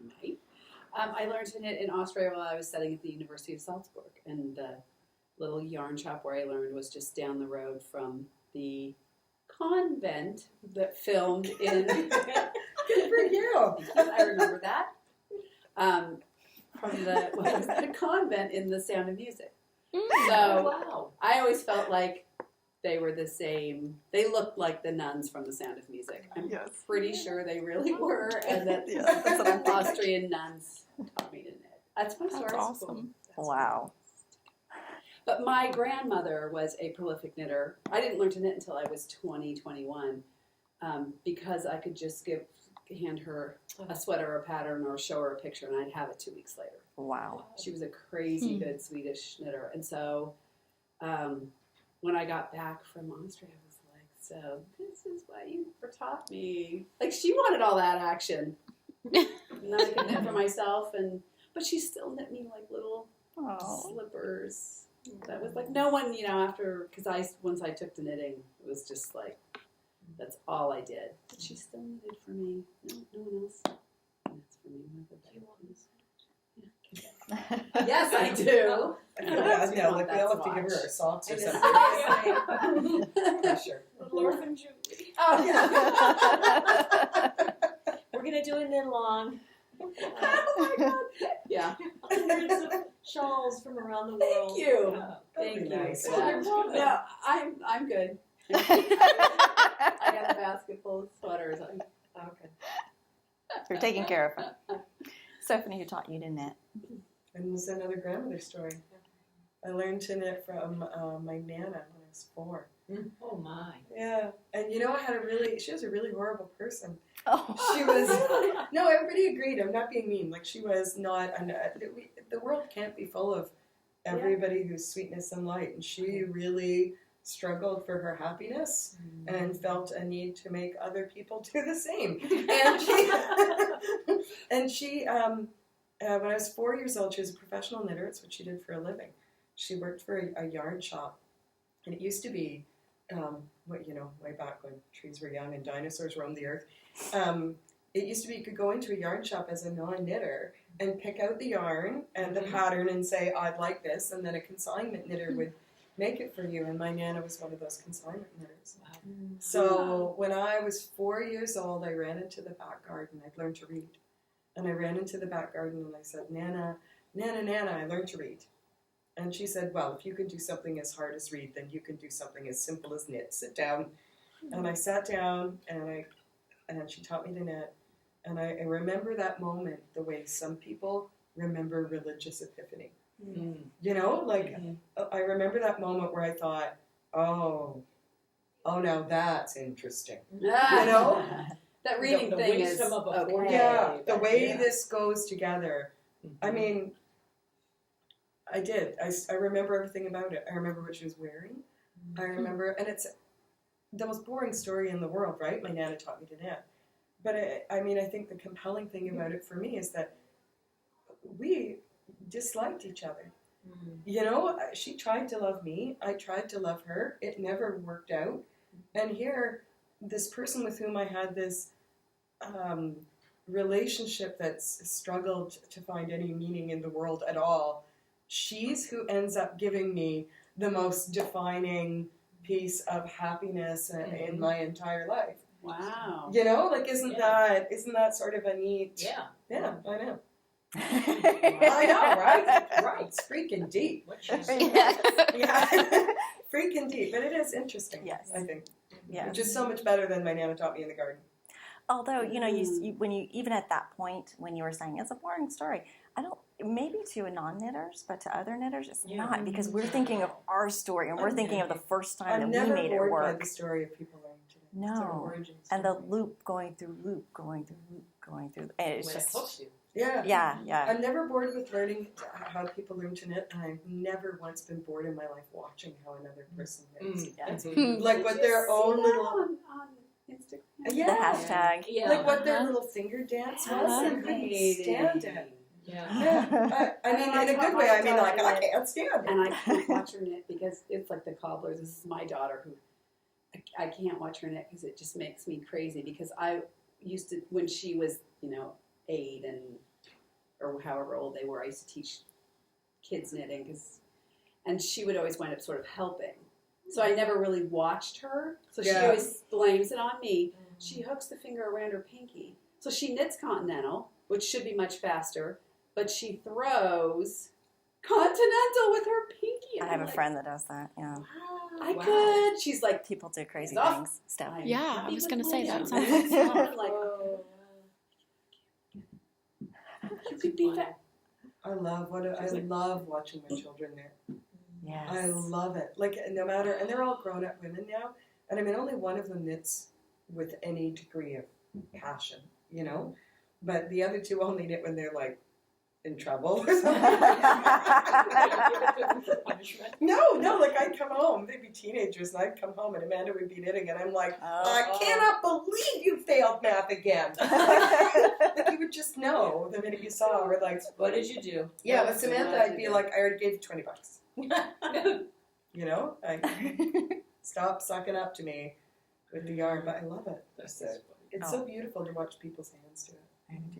"Might." I learned to knit in Austria while I was studying at the University of Salzburg, and the little yarn shop where I learned was just down the road from the convent that filmed in.
Good for you.
I remember that. From the convent in The Sound of Music. So
Wow.
I always felt like they were the same. They looked like the nuns from The Sound of Music. I'm pretty sure they really were, and that
That's what I'm thinking.
Austrian nuns taught me to knit. That's my story.
That's awesome. Wow.
But my grandmother was a prolific knitter. I didn't learn to knit until I was 21, because I could just hand her a sweater or a pattern or show her a picture and I'd have it 2 weeks later.
Wow.
She was a crazy good Swedish knitter. And so when I got back from Austria, I was like, so this is what you taught me. Like, she wanted all that action. And I could knit for myself, but she still knit me like little slippers. That was like no one, after, because once I took to knitting, it was just like, that's all I did. But she still knitted for me. No one else knits for me. Yes, I do.
Yeah, like we all have to give her our socks or something. Pressure.
Little orphan Julie.
Oh, yeah.
We're going to do a knit along.
Oh, my God. Yeah.
Hundreds of shawls from around the world.
Thank you.
That'd
Thank
be
you
nice.
for that.
You're welcome.
No, I'm good. I got a basket full of sweaters.
Okay.
You're taking care of it. Stephanie, who taught you to knit?
And this is another grandmother story. I learned to knit from my Nana when I was 4.
Oh my.
Yeah. And she was a really horrible person.
Oh.
She was, no, everybody agreed. I'm not being mean. Like, she was not, the world can't be full of everybody who's sweetness and light. And she really struggled for her happiness and felt a need to make other people do the same. And she, when I was 4 years old, she was a professional knitter. It's what she did for a living. She worked for a yarn shop. And it used to be, way back when trees were young and dinosaurs roamed the earth, it used to be you could go into a yarn shop as a non-knitter and pick out the yarn and the pattern and say, I'd like this, and then a consignment knitter would make it for you. And my Nana was one of those consignment knitters.
Wow.
So when I was 4 years old, I ran into the back garden. I'd learned to read. And I ran into the back garden and I said, Nana, I learned to read. And she said, well, if you can do something as hard as read, then you can do something as simple as knit. Sit down. And I sat down, and she taught me to knit. And I remember that moment the way some people remember religious epiphany.
Mm.
You know, like
Mhm.
I remember that moment where I thought, oh, now that's interesting. You know?
That reading
The
thing is
wisdom of a
okay.
forty.
Yeah, the
but
way
yeah.
this goes together. I mean, I did. I remember everything about it. I remember what she was wearing. I remember, and it's the most boring story in the world, right? My Nana taught me to knit. But I mean, I think the compelling thing about it for me is that we disliked each other.
Mm.
You know, she tried to love me. I tried to love her. It never worked out. And here, this person with whom I had this relationship that's struggled to find any meaning in the world at all, she's who ends up giving me the most defining piece of happiness in my entire life.
Wow.
You know, like isn't
Yeah.
that sort of a neat?
Yeah.
Yeah, I know.
I
I know, right? Right. It's freaking deep.
What she
Yes.
Yeah. Freaking deep. But it is interesting.
Yes.
I think.
Yes.
Which is so much better than my Nana taught me in the garden.
Although, you know, you when you even at that point when you were saying it's a boring story, I don't maybe to non-knitters, but to other knitters it's
Yeah.
not, because we're thinking of our story and we're thinking of the first time
I'm
that we
never
made it
bored by
work.
the story of people learning to knit.
No.
It's their origin
And the
story.
loop going through loop, going through loop, going through, and it's
When it
just
hooks you.
Yeah.
yeah.
I'm never bored with learning how people learn to knit, and I've never once been bored in my life watching how another person knits.
Mm.
Like
Did
what
you
their
see
own
that
little
on Instagram?
yeah.
The hashtag.
Yeah.
Like what their little finger dance was. I couldn't
Fascinating.
stand it.
Yeah.
Yeah. I mean, in a good way. I mean, like I can't stand it.
And I can't watch her knit because it's like the cobblers. This is my daughter who I can't watch her knit because it just makes me crazy. Because I used to, when she was, 8 or however old they were, I used to teach kids knitting and she would always wind up sort of helping. So I never really watched her. So she
Yeah.
always blames it on me. She hooks the finger around her pinky. So she knits continental, which should be much faster, but she throws continental with her pinky.
I
And
have
I'm
a
like,
friend that does that. Yeah.
I
Wow.
could. She's like,
People do crazy
It's off.
things. Stuff.
I'm
Yeah, I
happy
was
with
gonna say
my
that
job.
sounds
I'm like, you could be that.
I love love watching my children knit.
Yes.
I love it. Like no matter, and they're all grown-up women now, and I mean only one of them knits with any degree of passion, but the other two only knit when they're like in trouble or something.
Punishment.
No, like I'd come home, they'd be teenagers, and I'd come home and Amanda would be knitting, and I'm like, I cannot believe you failed math again. Like you would just know the minute you saw her. Like,
What did you do?
yeah, with Samantha, I'd be like, I already gave you $20. Stop sucking up to me with the yarn, but I love it.
That's
It's so beautiful to watch people's hands do it.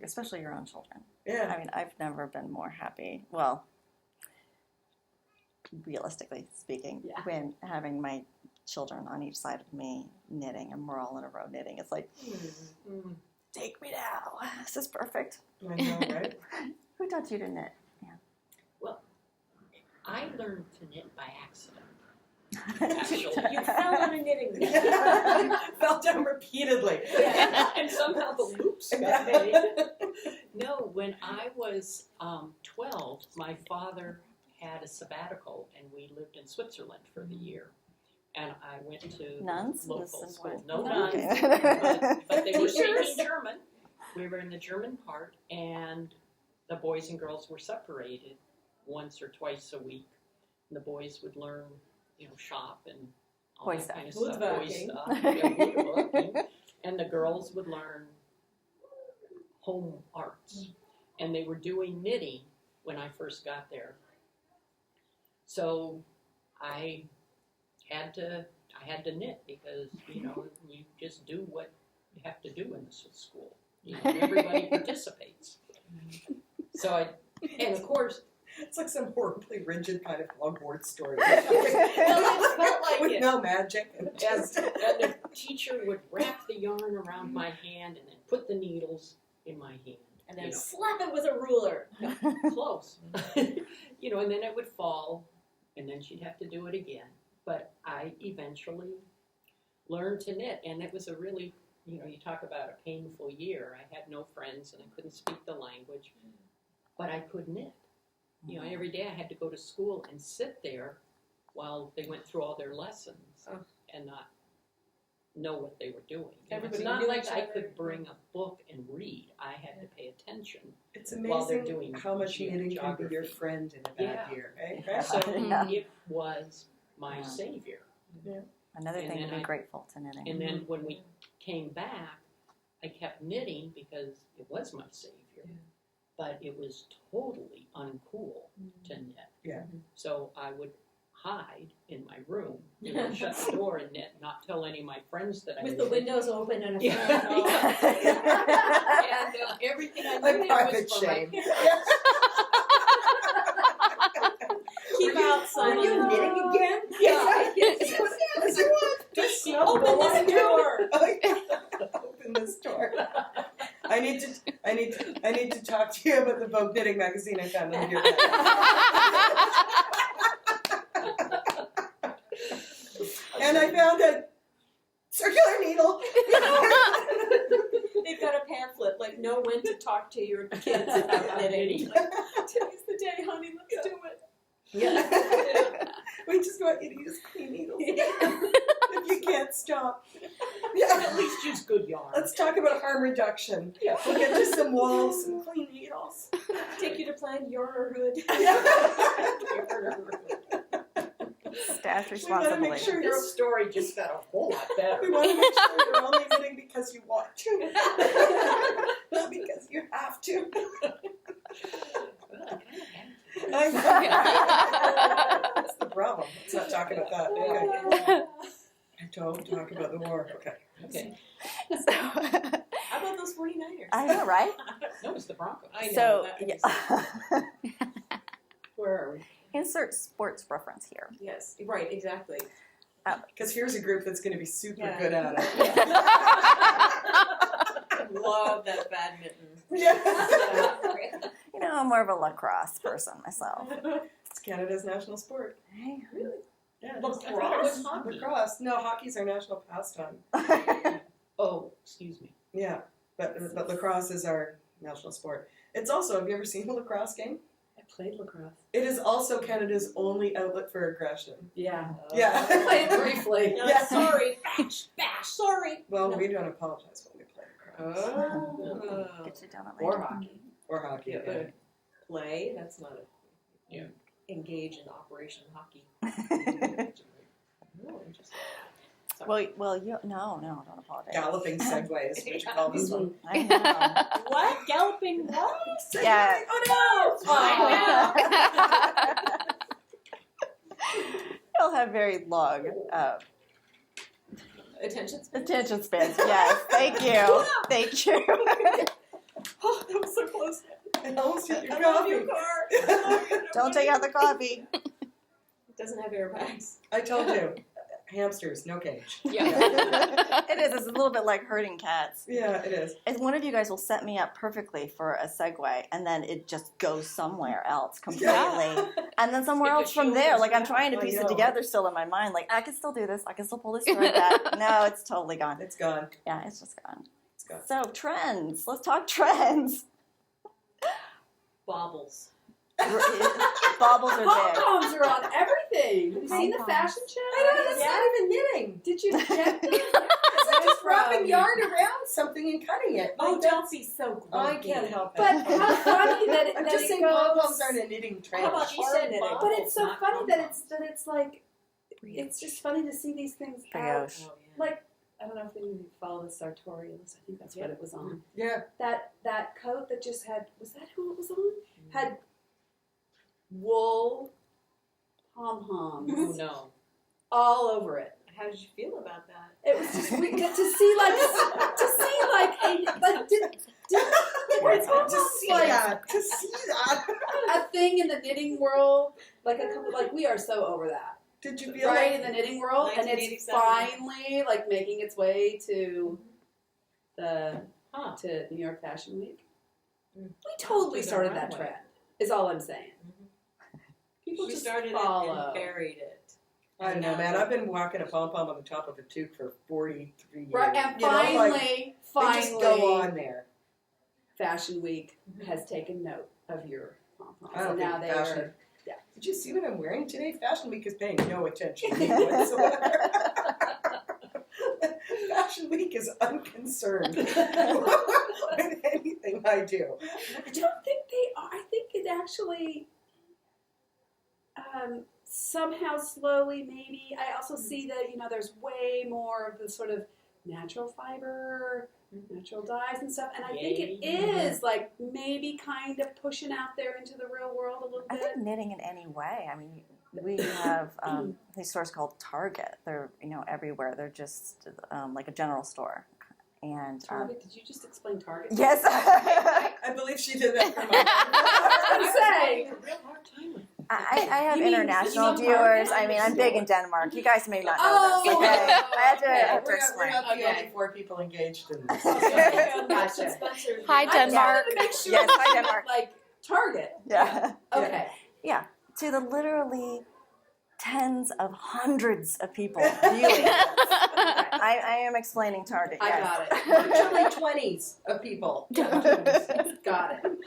Especially your own children.
Yeah.
I mean, I've never been more happy. Well, realistically speaking,
Yeah.
when having my children on each side of me knitting, and we're all in a row knitting. It's like,
Mm.
take me now. This is perfect.
I know, right?
Who taught you to knit?
I learned to knit by accident.
You fell on a knitting machine.
Fell down repeatedly.
Yeah, and somehow the loops got made. No, when I was 12, my father had a sabbatical, and we lived in Switzerland for the year. And I went to
Nuns?
the local
Listen,
school.
what?
No nuns,
Okay.
but they were
Teachers?
speaking German. We were in the German part, and the boys and girls were separated once or twice a week. And the boys would learn, shop and all
Boy
that
stuff.
kind of stuff. Boy
Woodworking.
stuff. Yeah, woodworking. And the girls would learn home arts. And they were doing knitting when I first got there. So I had to knit because, you just do what you have to do in this school. Everybody participates. So and of course,
It's like some horribly rigid kind of longboard story.
it felt like
With
it.
no magic. And
And
just
the teacher would wrap the yarn around my hand and then put the needles in my hand.
And then slap it with a ruler.
Close. And then it would fall, and then she'd have to do it again. But I eventually learned to knit, and it was a really you know, you talk about a painful year. I had no friends and I couldn't speak the language, but I could knit. You know, every day I had to go to school and sit there while they went through all their lessons and not know what they were doing.
Everybody
It's not
knew
like
each
I
other.
could bring a book and read. I had to pay attention.
It's
While they're
amazing
doing
how much knitting can be your
geography.
friend in a bad
Yeah.
year, right?
Yeah.
So
Yeah.
it was my
Yeah.
savior.
Another
And
thing to
then
be
I-
grateful to knitting.
And then when we came back, I kept knitting because it was my savior. But it was totally uncool to knit.
Yeah.
So I would hide in my room, you know, shut the door and knit, not tell any of my friends that I
With
was
the windows open and a
Yeah.
fan on.
And everything I
Like
knitted
private
was for my
shame.
parents.
Keep outside.
Are you knitting again?
Yeah.
Just
Open this door.
Open this door. I need to talk to you about the Vogue knitting magazine I found in your bed. And I found a circular needle.
They've got a pamphlet, like, know when to talk to your kids about knitting. Like, today's the day, honey, let's do it.
Yeah. We just want you to use clean needles. If you can't stop. Yeah.
At least use good yarn.
Let's talk about harm reduction.
Yeah.
We'll get you some walls, some clean needles.
Take you to Planned Parenthood.
Staff
We want to make
responsibility.
sure you're.
This story just got a whole lot better.
We want to make sure you're only knitting because you want to, not because you have to.
Well, I kind of had to.
That's the problem. Let's not talk about that. Okay. Don't talk about the war. Okay.
Okay.
So,
How about those 49ers?
I know, right?
No, it's the Broncos.
I know.
So,
that is-
yeah.
Where are we?
Insert sports reference here.
Yes, right, exactly.
Because here's a group that's going to be super
Yeah.
good at it.
Love that badminton.
Yeah.
You know, I'm more of a lacrosse person myself.
It's Canada's national sport.
Hey.
Yeah.
Lacrosse?
Lacrosse. No, hockey's our national pastime.
Oh, excuse me.
Yeah, but lacrosse is our national sport. It's also, have you ever seen a lacrosse game?
I played lacrosse.
It is also Canada's only outlet for aggression.
Yeah.
Yeah.
I played briefly.
No,
Yeah.
sorry. Bash, sorry.
Well, we don't apologize when we play lacrosse.
Oh.
Get you down at
Or
later.
hockey.
Or hockey.
Yeah,
Yeah.
but play, that's not a...
Yeah.
Engage in Operation Hockey. Oh, interesting.
well, you no, don't apologize.
Galloping segues, what you call this one.
I know.
What? Galloping what?
Yeah.
Oh
You'll have very long
Attention span?
attention spans. Yes, thank you. Thank you.
Oh, that was so close.
no! I almost hit your
I love
coffee.
your car.
Don't take out the coffee.
It doesn't have airbags.
I told you. Hamsters, no cage.
Yeah.
It is. It's a little bit like herding cats.
Yeah, it is.
And one of you guys will set me up perfectly for a segue, and then it just goes somewhere else completely. And then somewhere
Take a
else from
shield
there.
as
Like I'm
well.
trying to
I
piece it
know.
together still in my mind. Like I can still do this. I can still pull this thread back. No, it's totally gone.
It's gone.
Yeah, it's just gone.
It's gone.
So trends. Let's talk trends.
Baubles.
Baubles are big.
Pom-poms are on everything. Have you seen the
Pom-poms.
fashion show?
I know, that's not even knitting.
Did you check them?
It's like just wrapping yarn around something and cutting it.
Oh, don't be so grumpy.
I can't help it.
But how funny that
I'm
that
just
it
saying
goes.
pom-poms aren't a knitting trend.
How about you said knitting?
But it's so
Not
funny that
pom-poms.
it's like it's just funny to see these things out.
Brioche.
Oh, yeah.
Like I don't know if you follow the sartorials. I think that's what it was on.
Yeah.
That coat that just had was that who it was on? Had wool pom poms
Oh, no.
all over it.
How did you feel about that?
It was just weird to see
To see that.
a thing in the knitting world, like a couple, like we are so over that,
Did you feel
right?
like
In the knitting world, and it's
1987.
finally like making its way to the
Huh.
to New York Fashion Week.
Mm.
We totally
To the
started that
runway.
trend. Is all I'm saying. People
We
just
started
follow.
it and buried it.
I don't know, man. I've been walking a pom-pom on the top of a toque for 43 years.
Right, and
You know, like,
finally,
they just go on there.
Fashion Week has taken note of your pom-poms.
I don't
And now
think
they
fashion.
are. Yeah.
Did you see what I'm wearing today? Fashion Week is paying no attention to me whatsoever. Fashion Week is unconcerned with anything I do.
I don't think they are. I think it actually somehow slowly maybe. I also see that, there's way more of the sort of natural fiber, natural dyes and stuff. And I think it is like maybe kind of pushing out there into the real world a little
I
bit.
think knitting in any way. I mean, we have these stores called Target. They're everywhere. They're just like a general store. And
Target, did you just explain Target?
yes,
I believe she did that for my
I'm saying.
A real hard time with
I have
You mean
international
the
viewers.
Target?
I mean, I'm big in Denmark. You guys may not know this. Okay, I have to
We're
explain.
not the
Okay.
only 4 people engaged in this.
Gotcha.
Spencer.
Hi,
I just
Denmark.
wanted to make sure
Yes,
that
hi,
you
Denmark.
meant, like Target.
Yeah.
Okay.
To the literally tens of hundreds of people viewing this. I am explaining Target.
I
Yes.
got it.
Virtually 20s of people.
Got it.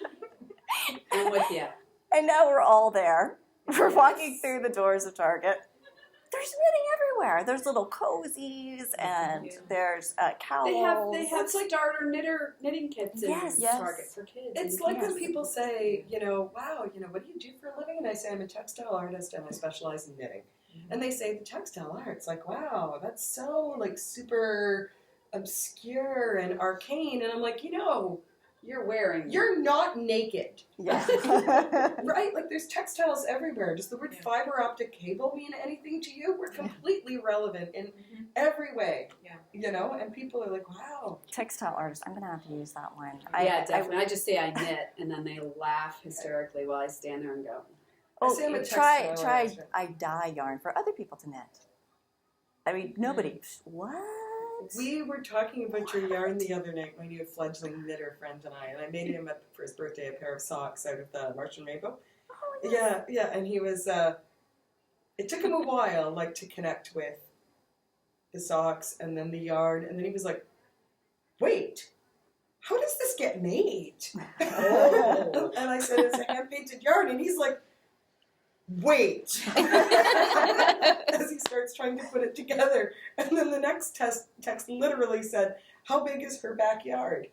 I'm with you.
And now we're all there. We're walking through the doors of Target. There's knitting everywhere. There's little cozies and there's cowls.
They have starter knitting kits in
Yes.
Target for kids.
It's
and
like when
kids.
people say, wow, what do you do for a living? And I say, I'm a textile artist and I specialize in knitting. And they say, the textile art's like, wow, that's so like super obscure and arcane. And I'm like, you're not naked.
Yeah.
Right? Like there's textiles everywhere. Does the word fiber optic cable mean anything to you? We're completely relevant in every way.
Yeah.
And people are like, wow.
Textile artist. I'm going to have to use that one.
Yeah, definitely. I just say I knit, and then they laugh hysterically while I stand there and go.
I say I'm a
try
textile
try
artist.
I dye yarn for other people to knit. I mean, nobody. What?
We were talking about your yarn the other night, my new fledgling knitter friend and I made him up for his birthday a pair of socks out of the Martian Rainbow.
Oh, yes.
Yeah, and he was, it took him a while, like, to connect with the socks and then the yarn, and then he was like, wait, how does this get made?
Oh.
And I said, it's a hand-painted yarn, and he's like, wait, as he starts trying to put it together. And then the next text literally said, how big is her backyard?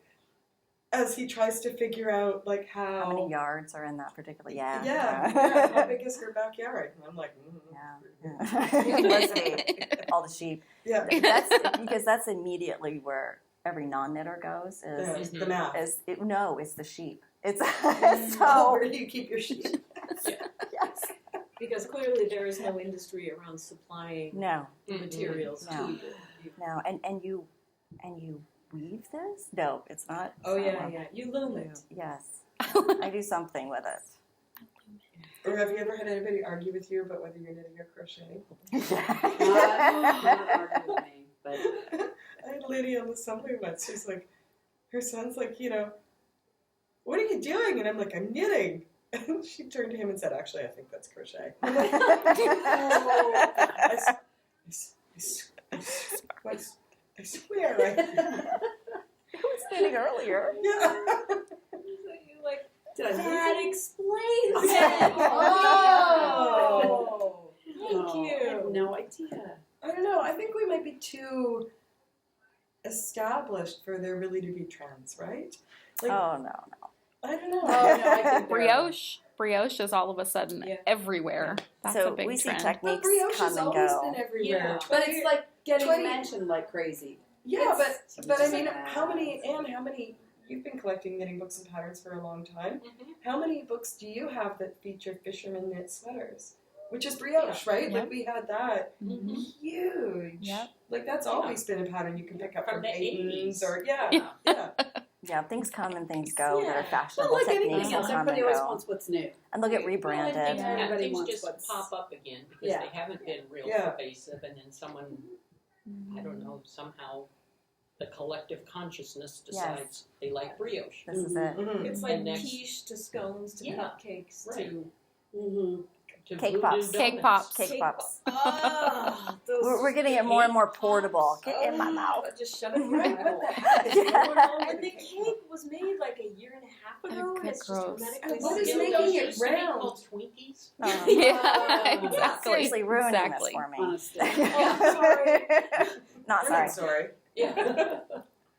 As he tries to figure out, like,
How many yards are in that particular?
Yeah, how big is her backyard? And I'm like,
Yeah. Must be all the sheep.
Yeah,
That's immediately where every non-knitter goes. Is
the math.
It's the sheep. It's
Oh,
so.
where do you keep your sheep?
Yes.
Because clearly there is no industry around supplying
No.
materials
No.
to you.
No. And you weave this? No, it's not.
Oh
it's
yeah,
not.
yeah. You loom it.
Yes. I do something with it.
Or have you ever had anybody argue with you about whether you're knitting or crocheting?
Not argue with me, but
I had a lady on the subway once. She's like, her son's like, what are you doing? And I'm like, I'm knitting. And she turned to him and said, actually, I think that's crochet. I'm like, I swear.
Who was knitting earlier?
Yeah.
You like
did I miss
that
it?
explains it. Oh, thank
I had
you.
no idea.
I don't know. I think we might be too established for there really to be trends, right? Like,
Oh no.
I don't know.
Oh, no, I think
Brioche is all of a sudden
Yeah.
everywhere. That's
So
a big
we see
trend.
But
techniques
brioche
come
has
and
always
go.
been everywhere.
Yeah.
But it's like getting
20
mentioned like crazy.
Yeah,
It's
but I
just
mean,
like
how many, you've been collecting knitting books and patterns for a long time.
Mhm.
How many books do you have that feature fisherman knit sweaters? Which is brioche, right?
Yep.
Like we had that.
Mhm.
Huge.
Yep.
Like that's always been a pattern you can pick up
From
from
the
Peyton's
80s.
or, yeah.
Yeah, things come and things go that are
Well,
fashionable
like
techniques
anything
will
else,
come and
everybody always
go.
wants what's new.
And they'll get
Well,
rebranded.
and
Everybody
things
wants
just
what's-
pop up again because
Yeah.
they haven't been real
Yeah.
pervasive, and then someone, I don't know, somehow the collective consciousness decides they like brioche.
This is it.
Mhm.
It's like
And next-
quiche to scones to
Yeah.
cupcakes
Right.
to
Mm-hmm.
to
Cake
Voodoo
pops.
Cake
Donuts.
pops.
Cake pops.
Ah, those
We're getting it more and more
Cake
portable.
pops.
Get in my mouth.
Just shove it in your eye hole.
What the heck is going on with
And the
the
cake was made like a year and a half ago, and it's just
Gross.
dramatically
And what is
Still
making
those
it
used to be
round?
called Twinkies.
Yeah,
Oh,
exactly.
Seriously ruining
Exactly.
this for me.
Honestly.
Oh, sorry.
Not
We're
sorry.
not sorry.
Yeah.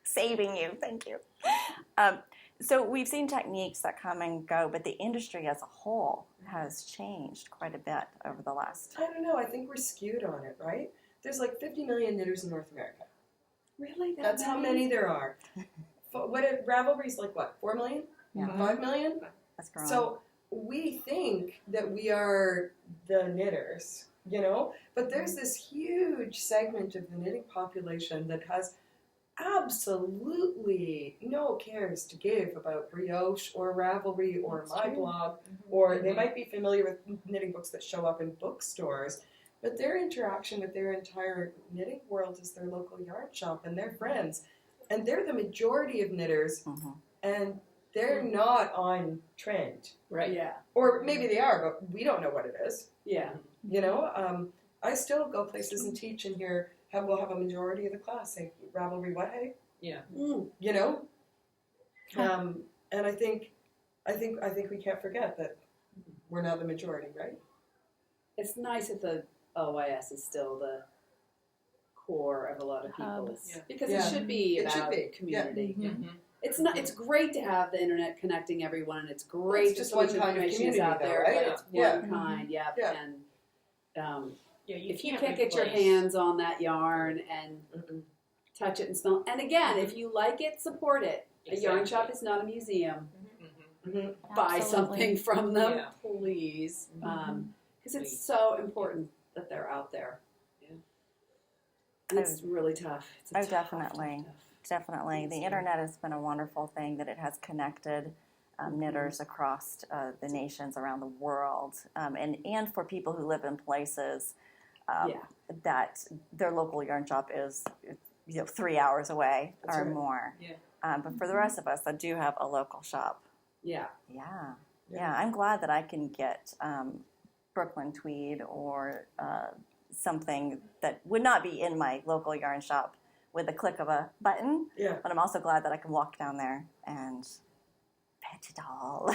Saving you. Thank you. So we've seen techniques that come and go, but the industry as a whole has changed quite a bit over the last.
I don't know. I think we're skewed on it, right? There's like 50 million knitters in North America.
Really?
That's how many there are. Ravelry's like what? 4 million?
Yeah.
5 million?
That's growing.
So we think that we are the knitters, you know? But there's this huge segment of the knitting population that has absolutely no cares to give about brioche or Ravelry or
That's
my
true.
blog, or they might be familiar with knitting books that show up in bookstores, but their interaction with their entire knitting world is their local yarn shop and their friends. And they're the majority of knitters,
Mhm.
and they're not on trend.
Right.
Yeah.
Or maybe they are, but we don't know what it is.
Yeah.
You know, I still go places and teach, and here we'll have a majority of the class say Ravelry what, hey?
Yeah.
You know, and I think we can't forget that we're not the majority, right?
It's nice that the OIS is still the core of a lot of people's
Yeah.
because
Yeah.
it should be
It should
about
be.
community.
Mm-hmm.
It's not. It's great to have the internet connecting everyone, and it's great
It's just
so much
one kind of
information is
community,
out
though,
there,
right?
but it's
Yeah.
one kind. Yeah.
Yeah.
And
Yeah,
if you
can't
can't get your
replace-
hands on that yarn and
Mm-mm.
touch it and smell, and again, if you like it, support it. A yarn
Exactly.
shop is not a museum.
Mhm.
Mm-hmm.
Buy
Absolutely.
something from them,
Yeah.
please,
Mhm.
because it's so important that they're out there.
Yeah.
And it's really tough. It's a
Oh,
tough,
definitely.
tough.
Definitely. The internet has been a wonderful thing that it has connected knitters across the nations around the world. And for people who live in places
Yeah.
that their local yarn shop is 3 hours away
That's
or
right.
more.
Yeah.
But for the rest of us that do have a local shop,
Yeah.
yeah.
Yeah.
I'm glad that I can get Brooklyn tweed or something that would not be in my local yarn shop with a click of a button.
Yeah.
But I'm also glad that I can walk down there and pet it all.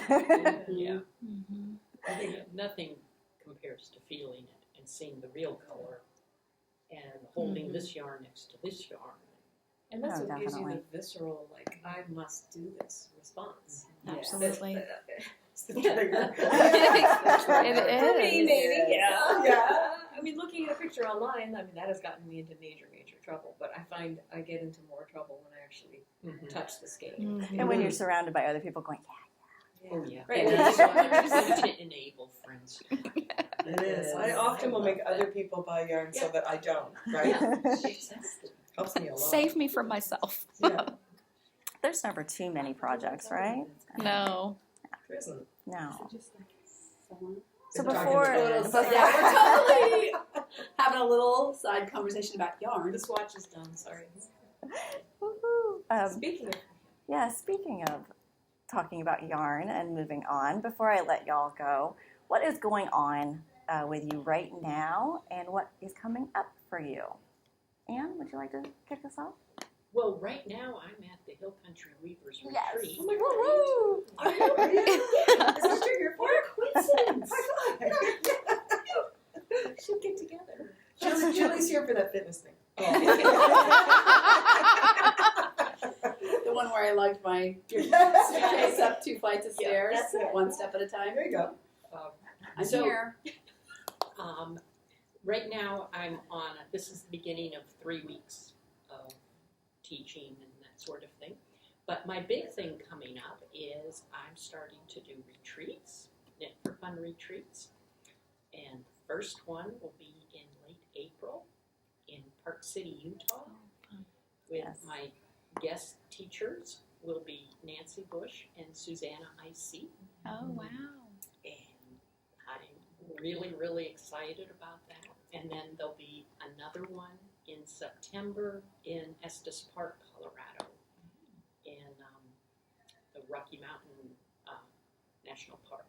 Yeah.
Mhm.
I think nothing compares to feeling it and seeing the real color and holding this yarn next to this yarn.
And that's
Oh,
what gives you
definitely.
the visceral, like, I must do this response.
Yeah.
Absolutely.
It's the trigger.
It
For me,
is.
maybe, yeah.
Yeah.
I mean, looking at a picture online, I mean, that has gotten me into major trouble. But I find I get into more trouble when I actually
Mhm.
touch the skein.
Mhm.
And when you're surrounded by other people going,
Oh, yeah.
Right.
And there's so much to enable friends.
It is. I often will make other people buy yarn so that I don't, right? Helps me a lot.
Save me from myself.
Yeah,
there's never too many projects, right?
No.
there isn't.
No. So
Been talking
before,
about
So
it.
yeah, we're totally having a little side conversation about yarn.
This watch is done, sorry.
Woohoo.
Speaking of,
Yeah, speaking of talking about yarn and moving on, before I let y'all go, what is going on with you right now and what is coming up for you? Anne, would you like to kick us off?
Well, right now I'm at the Hill Country Weavers
Yes.
Retreat.
Oh my
Woo-hoo.
God. Are you? Is this trigger?
what a coincidence!
High five.
Should get together.
Julie's here for that fitness thing.
The one where I lugged my
There
suitcase up 2 flights of
Yeah,
stairs,
that's it.
one step at a time.
you go.
I'm
So-
here.
Right now I'm on, this is the beginning of 3 weeks of teaching and that sort of thing. But my big thing coming up is I'm starting to do retreats, Knit for Fun retreats. And the first one will be in late April in Park City, Utah. With
Yes.
my guest teachers will be Nancy Bush and Susanna Icy.
Oh, wow.
And I'm really, really excited about that. And then there'll be another one in September in Estes Park, Colorado, in the Rocky Mountain National Park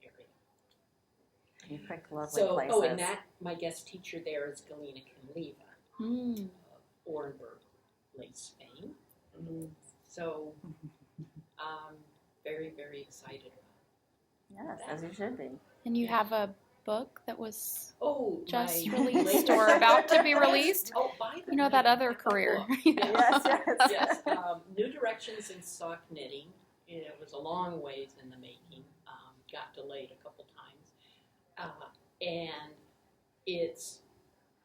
area.
You picked lovely
So,
places.
oh, and that, my guest teacher there is Galina Canleva,
Mm.
Orenburg, late Spain.
Mm.
So, very, very excited about
Yes, as you should be.
And you have a book that was
Oh,
just
my
released
latest-
or about to be released.
Oh, by the
You know,
way,
that other
a
career.
book.
Yes, yes.
Yes, New Directions in Sock Knitting. It was a long ways in the making. Got delayed a couple times. And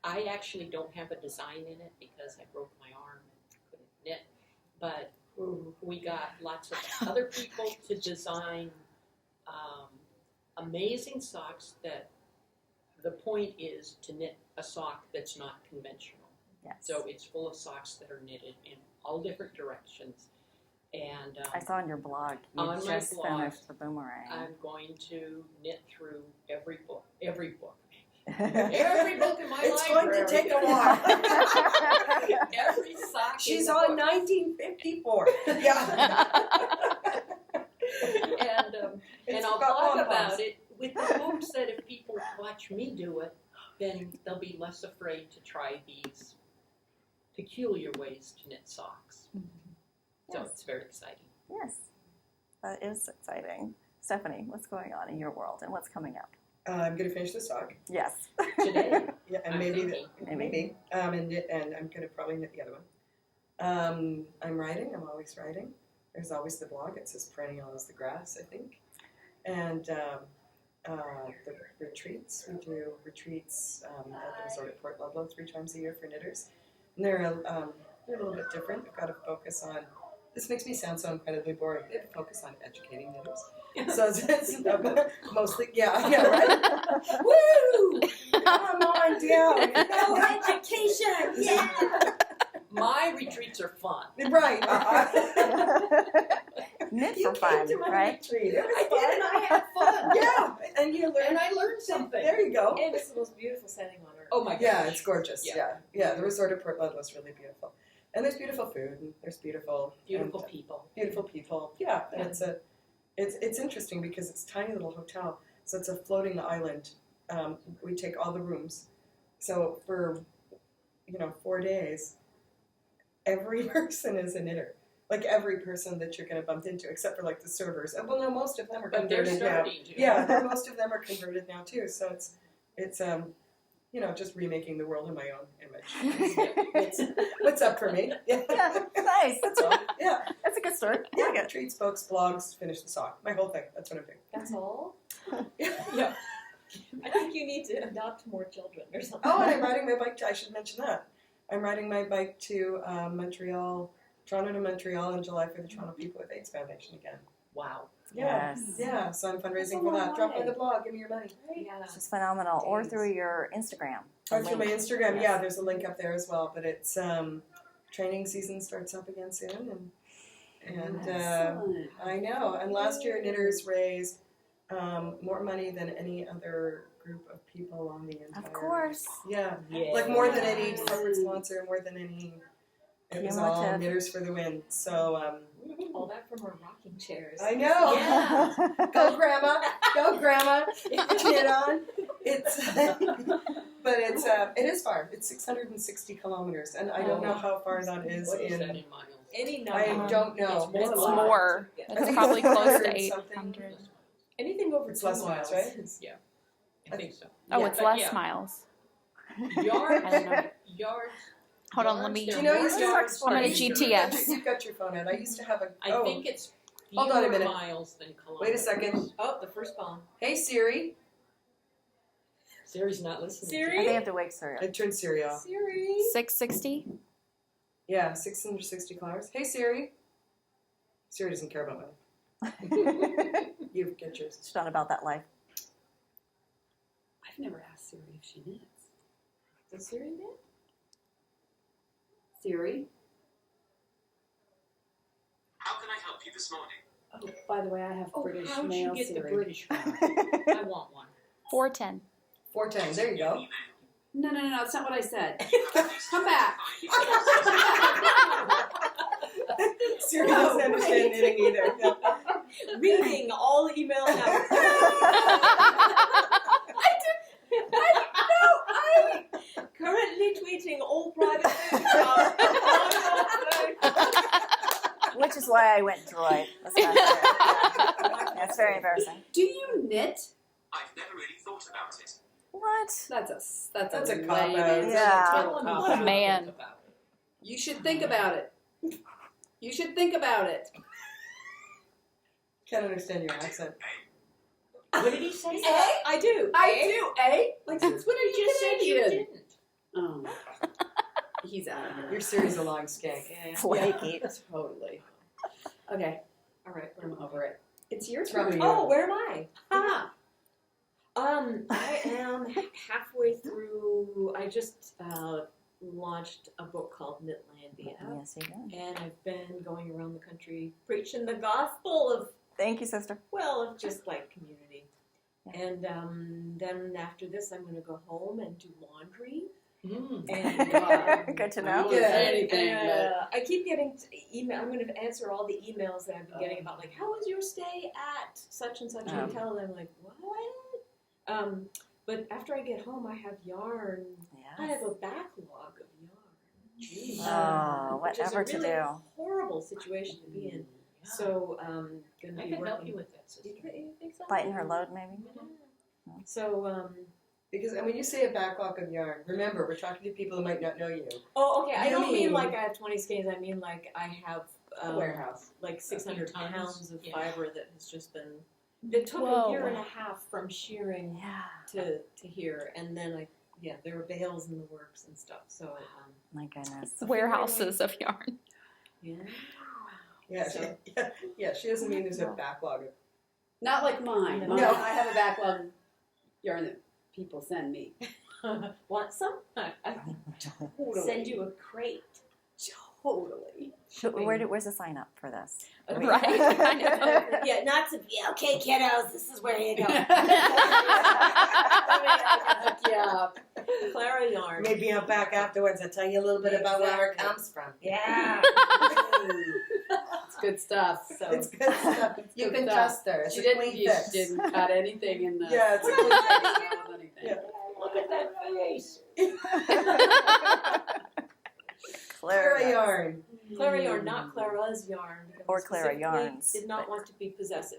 I actually don't have a design in it because I broke my arm and couldn't knit. But we got lots of other people to design amazing socks that the point is to knit a sock that's not conventional.
Yes.
So it's full of socks that are knitted in all different directions. And
I saw on your blog you
on my
just
blog,
finished the boomerang.
I'm going to knit through every book. Every book in my
It's going
library.
to take a while.
Every sock.
She's
in the
on
book.
1954. Yeah.
And I'll blog about it with the hopes that if people watch me do it, then they'll be less afraid to try these peculiar ways to knit socks. So
Yes.
it's very exciting.
Yes, that is exciting. Stephanie, what's going on in your world and what's coming up?
I'm going to finish the sock.
Yes.
Today,
Yeah, and
I'm
maybe
thinking.
Maybe.
and I'm going to probably knit the other one. I'm writing. I'm always writing. There's always the blog. It's as perennial as the grass, I think. And the retreats. We do retreats at the resort at Port Ludlow 3 times a year for knitters. And they're a little bit different. We've got to focus on. This makes me sound so incredibly boring. We have to focus on educating knitters. So it's mostly, yeah, right? Woo! Come on down.
No education! Yeah!
My retreats are fun.
Right.
Knit
You
for fun,
came to my
right?
retreat. It was
I
fun.
did, and I had fun.
Yeah, and you learned.
And I learned something.
There you go.
And it's the most beautiful setting on earth.
Oh my gosh.
Yeah, it's gorgeous.
Yeah.
Yeah. The resort at Port Ludlow is really beautiful, and there's beautiful food, and there's beautiful
Beautiful
and,
people.
beautiful people. Yeah, and it's interesting because it's a tiny little hotel, so it's a floating island. We take all the rooms, so for 4 days, every person is a knitter. Like every person that you're going to bump into, except for like the servers. Well, no, most of them are
But they're
converted now.
starting to.
Yeah, most of them are converted now too. So it's just remaking the world in my own image. What's up for me? Yeah,
Yeah, nice.
that's all. Yeah,
That's a good start. I
yeah.
like it.
Treats, books, blogs, finish the sock. My whole thing. That's what I'm doing.
That's all?
Yeah.
I think you need to adopt more children or something.
Oh, and I'm riding my bike. I should mention that. I'm riding my bike to Toronto to Montreal in July for the Toronto People with AIDS Foundation again.
Wow.
Yeah,
Yes.
yeah. So I'm
That's
fundraising
a
for
long
that. Drop by
way.
the blog. Give me your money.
Yeah.
It's just phenomenal. Or
Days.
through your Instagram.
Or through my Instagram,
Yes.
yeah, there's a link up there as well. But it's training season starts up again soon, and
Excellent.
I know. And last year, knitters raised more money than any other group of people on the entire.
Of course.
Yeah,
Yeah.
like more than any corporate sponsor, more than any. It was all
Cumulative.
knitters for the win. So
All that from our rocking chairs.
I know.
Yeah.
Go grandma, go grandma. Knit on. But it is far. It's 660 kilometers, and I don't know how far that is
What is that
in.
in miles?
Any number.
I don't know.
It's
It's
more.
more.
Yeah.
I
It's
think
probably
it's
close to
100 and something.
800.
Anything over
It's
2
less miles, right?
is-
I think so.
Oh,
Yeah.
it's
But
less
yeah.
miles.
Yards.
I don't know.
Yards.
Hold on, let
yards,
me-
they're
Do you know
more
you still-
yards
I'm
than-
gonna GTS.
You've got your phone out. I used to have a.
I think it's
Hold on a
fewer
minute.
miles than kilometers.
Wait a second.
Oh, the first bomb.
Hey Siri.
Siri's not listening.
Siri?
I think I have to wake Siri
I
up.
turned Siri off.
Siri.
660?
Yeah, 660 kilometers. Hey Siri. Siri doesn't care about money. You get yours.
She's not about that life.
I've never asked Siri if she knits.
Does Siri knit?
Siri?
How can I help you this morning?
Oh, by the way, I have
Oh,
British
how'd
mail
you get
Siri.
the British one? I want one.
410.
410. There you go.
No, that's not what I said.
Come
Come back.
Siri doesn't understand knitting either. Yeah.
Reading all email now. I
Which is why I went droid. That's not fair. Yeah, it's very embarrassing.
Do you knit?
I've never really thought about it.
What?
That's a
a
lame
cop-out.
answer.
Yeah.
Total
Tell him
cop
What a
out.
man.
You should think about it. You should think about it.
Can't understand your accent.
What did he say?
I do.
I do, eh? Like, since when are
You just said you
Canadian?
didn't.
Oh. He's out of here.
Your series a long skank.
Flaky.
Totally. Okay,
All right.
I'm over it. It's your
Probably
turn.
you.
Oh, where am I?
Ah.
I am halfway through. I just launched a book called Knitlandia,
Yes, you did.
and I've been going around the country preaching the gospel of,
Thank you, sister.
well, of just like community.
Yeah.
And then after this, I'm going to go home and do laundry.
Mm.
And
Wow.
Good to
I
know.
wouldn't
Yeah.
say anything, but
I keep getting email. I'm going to answer all the emails that I've been getting about like, how was your stay at such and such hotel? And I'm like, what? But after I get home, I have yarn. I have a backlog of yarn.
Jeez.
Oh,
which is a
whatever to
really
do.
horrible situation to be in.
Yeah.
So, going to
I
be
can
working.
help you with that, sister.
You think so?
Lighten her load, maybe.
So,
Because when you say a backlog of yarn, remember, we're talking to people who might not know you.
oh, okay. I
You
don't mean
mean-
like I have 20 skeins. I mean like I have
warehouse.
like 600
tons.
pounds of
Yeah.
fiber that has just been. It took
Whoa.
a year and a half from shearing
Yeah.
to here, and then there were bales in the works and stuff. So,
My goodness.
Warehouses of yarn.
yeah.
Yeah,
So-
she doesn't mean there's a backlog of.
Not like mine.
No.
Mine, I have a backlog of yarn that people send me.
Want some?
Totally.
Send you a crate.
Totally.
Where's the sign up for this?
Right. Kind of.
Yeah, not to be okay, kiddos. This is where you go.
Yeah.
Clara yarn.
Maybe I'll back afterwards. I'll tell you a little bit about where it comes from.
Yeah.
It's good stuff.
So
It's good stuff. You
good
can
stuff.
trust her. It's
She
a
didn't,
clean
you
fix.
didn't cut anything in the.
Yeah, it's a clean fix.
Anything.
Yeah.
look at that face.
Clara yarn.
Clara yarn, not Clara's yarn. because
Or Clara
specifically
yarns,
Did not
but-
want to be possessive.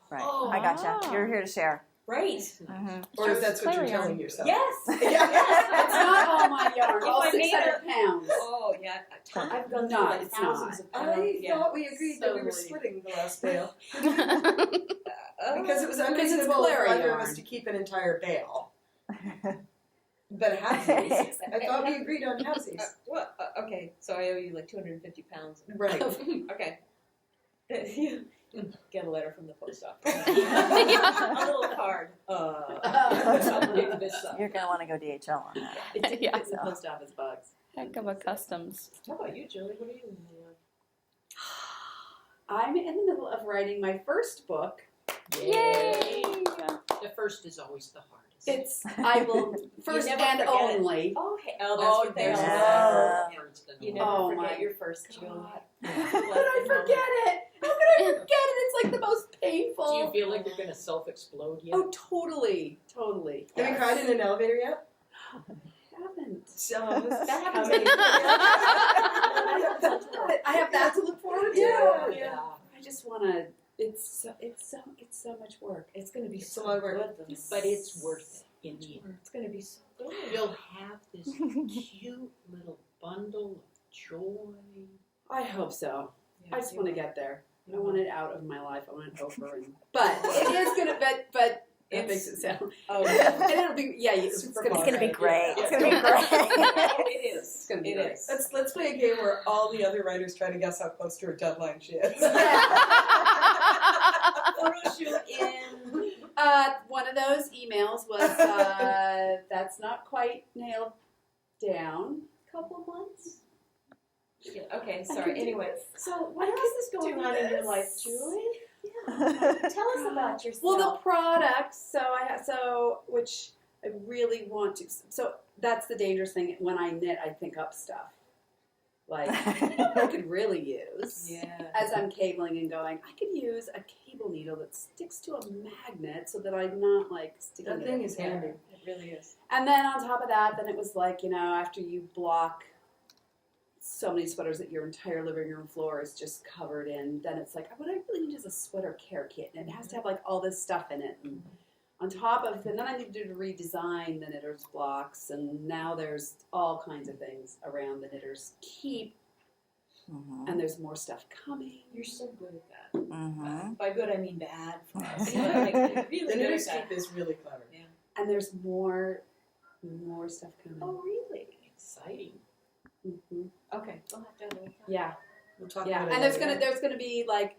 Right.
Oh,
I gotcha.
wow.
You're here to share.
Right.
Mm-hmm.
Or if that's what you're
Clara yarn.
telling yourself.
Yes.
It's not all my yarn.
If
All
I made
600 pounds.
Oh yeah, I've gone through
No,
like
it's
thousands of pounds.
I
Yeah.
thought we agreed that we were
Totally.
splitting the last bale.
Oh.
Because it was
it's
unreasonable for
Clara
either of
yarn.
us to keep an entire bale. But halvesies. I thought we agreed on halvesies.
Okay, so I owe you like 250 pounds.
Right.
Okay. Get a letter from the post office. A little card. Pick this up.
You're going to want to go DHL on that.
It's
Yeah.
in the post office box.
Heck of a customs.
How about you, Julie? What are you in the middle of?
I'm in the middle of writing my first book.
Yay!
The first is always the hardest.
I will, first
never
and
forget it.
only.
Oh, hey. Oh, that's what they
there's
all
Yeah.
never words than
You
the
never
Oh,
forget
my
your first, Julie.
God. How could I forget it? How could I forget it? It's like the most painful.
Do you feel like you're going to self-explode yet?
Oh, totally. Totally.
Have you cried in an elevator yet?
I haven't.
So,
That happens
how many-
I have that to look forward to.
Yeah.
I just want to. It's so much work.
It's going to be
It's
so
a lot of work.
good, though.
But it's worth it in the end.
It's going to be so good.
You'll have this cute little bundle of joy.
I hope so.
Yeah,
I just
you
want to
will.
get there. I don't want it out of my life. I want it over. But it is gonna. But that makes it sound.
Oh,
And it'll be. Yeah, it's
Super
gonna
It's
be
going to be great.
Yeah.
It's going to be great.
It is.
It's gonna be
It
great.
is.
Let's play a game where all the other writers try to guess how close to her deadline she is.
Photo shoot in.
One of those emails was that's not quite nailed down.
Couple months. Yeah, okay,
I
sorry.
can do
Anyway,
this.
so what else is going
do
on in your
this.
life, Julie? Tell us about yourself.
Well, the product. So which I really want to. So that's the dangerous thing. When I knit, I think up stuff. Like I could really use.
yeah.
As I'm cabling and going, I could use a cable needle that sticks to a magnet so that I'm not like sticking
That
it
thing
in
is
there.
handy.
It really is.
And then on top of that, then it was like, after you block so many sweaters that your entire living room floor is just covered in. Then it's like, what I really need is a sweater care kit, and it has to have like all this stuff in it. And on top of, and then I need to redesign the knitter's blocks, and now there's all kinds of things around the knitter's keep, and there's more stuff coming.
You're so good at that.
Mm-hmm.
By good, I mean bad for us.
Yeah.
Like, you're really
The
good
knitter's
at that.
keep is really clever.
Yeah.
And there's more stuff coming.
Oh, really?
Exciting.
Mm-hmm.
Okay, we'll have to have a look.
Yeah.
We'll talk
Yeah,
about it
and there's
later.
gonna be like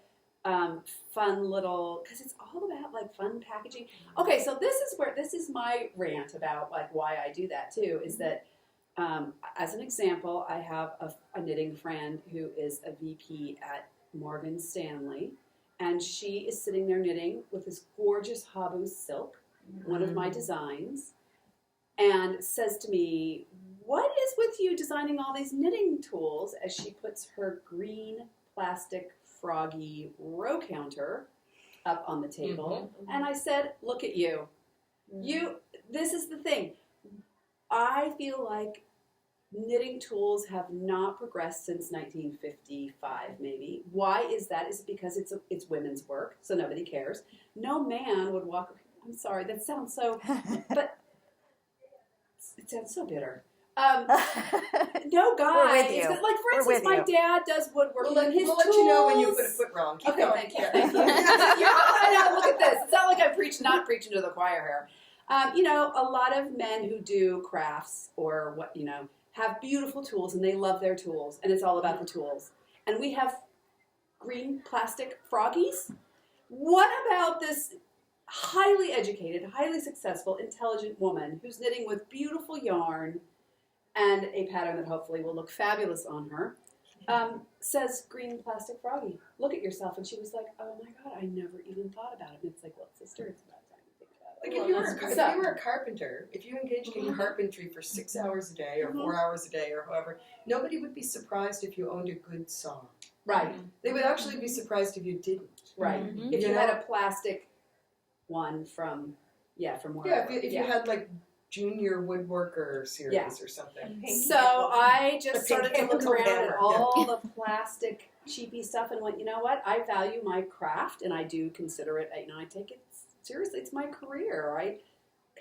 fun little, because it's all about like fun packaging. Okay, so this is my rant about like why I do that too. Is that as an example, I have a knitting friend who is a VP at Morgan Stanley, and she is sitting there knitting with this gorgeous Habu silk, one of my designs, and says to me, "What is with you designing all these knitting tools?" as she puts her green plastic froggy row counter up on the table. And I said, "Look at you. This is the thing. I feel like knitting tools have not progressed since 1955, maybe. Why is that? Is it because it's women's work, so nobody cares? No man would walk. I'm sorry, that sounds so, but it sounds so bitter. No guy.
We're with you.
Like, for
We're
instance,
with
my
you.
dad does woodworking.
We'll
and his
let you know when you
tools-
put a foot wrong. Keep
Okay,
going.
thank you. Thank you. I know, look at this. It's not like I'm not preaching to the choir here. A lot of men who do crafts or have beautiful tools, and they love their tools, and it's all about the tools. And we have green plastic froggies. What about this highly educated, highly successful, intelligent woman who's knitting with beautiful yarn and a pattern that hopefully will look fabulous on her, says green plastic froggy. Look at yourself. And she was like, oh my God, I never even thought about it. And it's like, well, sister, it's about time to think about it.
Like if you were a carpenter, if you engaged in carpentry for 6 hours a day or 4 hours a day or however, nobody would be surprised if you owned a good saw.
Right,
They would actually be surprised if you didn't.
right.
Mhm.
If you
You
had
know?
a plastic one from
Yeah,
wherever.
if you had like Junior Woodworker series
Yeah.
or something.
So I just
The
started to
pink
look
handle
around at
hammer,
all the plastic cheapy stuff and went, you know what? I value my craft, and I do consider it. I take it seriously. It's my career. I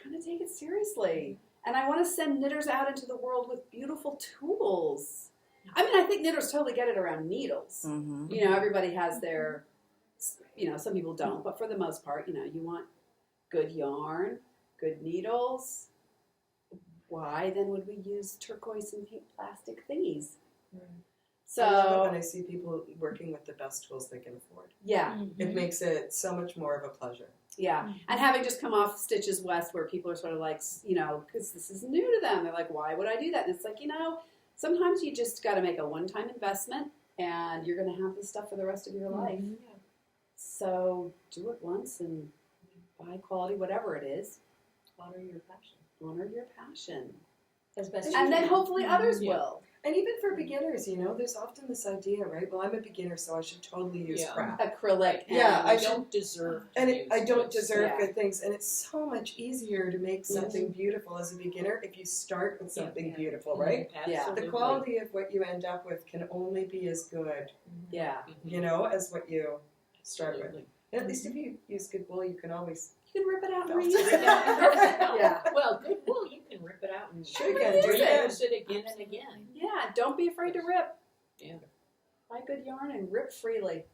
kind of take it seriously, and I want to send knitters out into the world with beautiful tools. I mean, I think knitters totally get it around needles.
Mm-hmm.
Everybody has their. Some people don't, but for the most part, you want good yarn, good needles. Why then would we use turquoise and pink plastic thingies?
I love it
So
when I see people working with the best tools they can afford.
yeah,
It makes it so much more of a pleasure.
yeah. And having just come off Stitches West, where people are sort of like, because this is new to them, they're like, why would I do that? And it's like, sometimes you just got to make a one-time investment, and you're going to have this stuff for the rest of your life. So do it once and buy quality, whatever it is.
Honor your passion.
Honor your passion.
As best
And
you
then
can.
hopefully others
Yeah.
will.
And even for beginners, there's often this idea, right? Well, I'm a beginner, so I should totally use
Yeah.
crap.
Acrylic. And
Yeah, I
I
should-
don't deserve to
And
use
I don't
good
deserve
Yeah.
good things. And it's so much easier to make something beautiful as a beginner if you start with something
Yeah.
beautiful, right?
Yeah.
Absolutely.
The quality of what you end up with can only be as good,
Yeah.
as what you start with.
Absolutely.
And at least if you use good wool, you can always.
You can rip it out and
Don't
reuse
do
it.
that.
Yeah.
Well, good wool, you can rip it out and
Sure you can. Do it again.
reuse it again and again.
Yeah, don't be afraid to rip.
Yeah.
Buy good yarn and rip freely.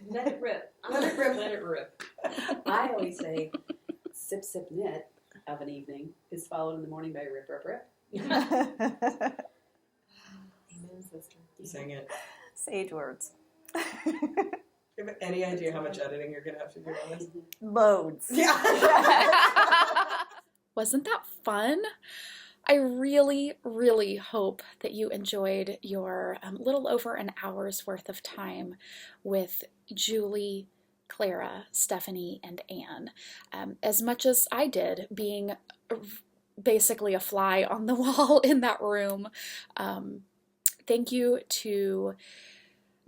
Let it rip.
Let it rip.
Let it rip.
I always say, sip, sip, knit of an evening is followed in the morning by rip, rip, rip.
Amen, sister.
Sing it.
Sage words.
Do you have any idea how much editing you're going to have to do on this?
Loads.
Yeah.
Wasn't that fun? I really, really hope that you enjoyed your little over an hour's worth of time with Julie, Clara, Stephanie, and Anne. As much as I did, being basically a fly on the wall in that room. Thank you to...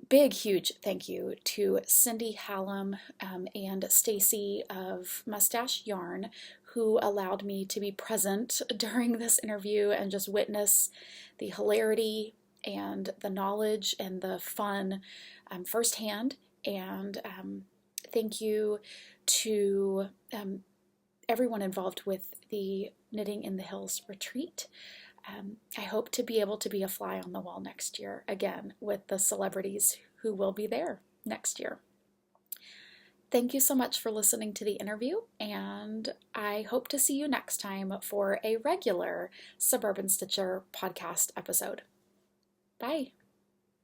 Big, huge thank you to Cindy Hallam and Stacy of Mustache Yarn, who allowed me to be present during this interview and just witness the hilarity and the knowledge and the fun firsthand. And thank you to everyone involved with the Knitting in the Hills retreat. I hope to be able to be a fly on the wall next year, again, with the celebrities who will be there next year. Thank you so much for listening to the interview, and I hope to see you next time for a regular Suburban Stitcher podcast episode. Bye.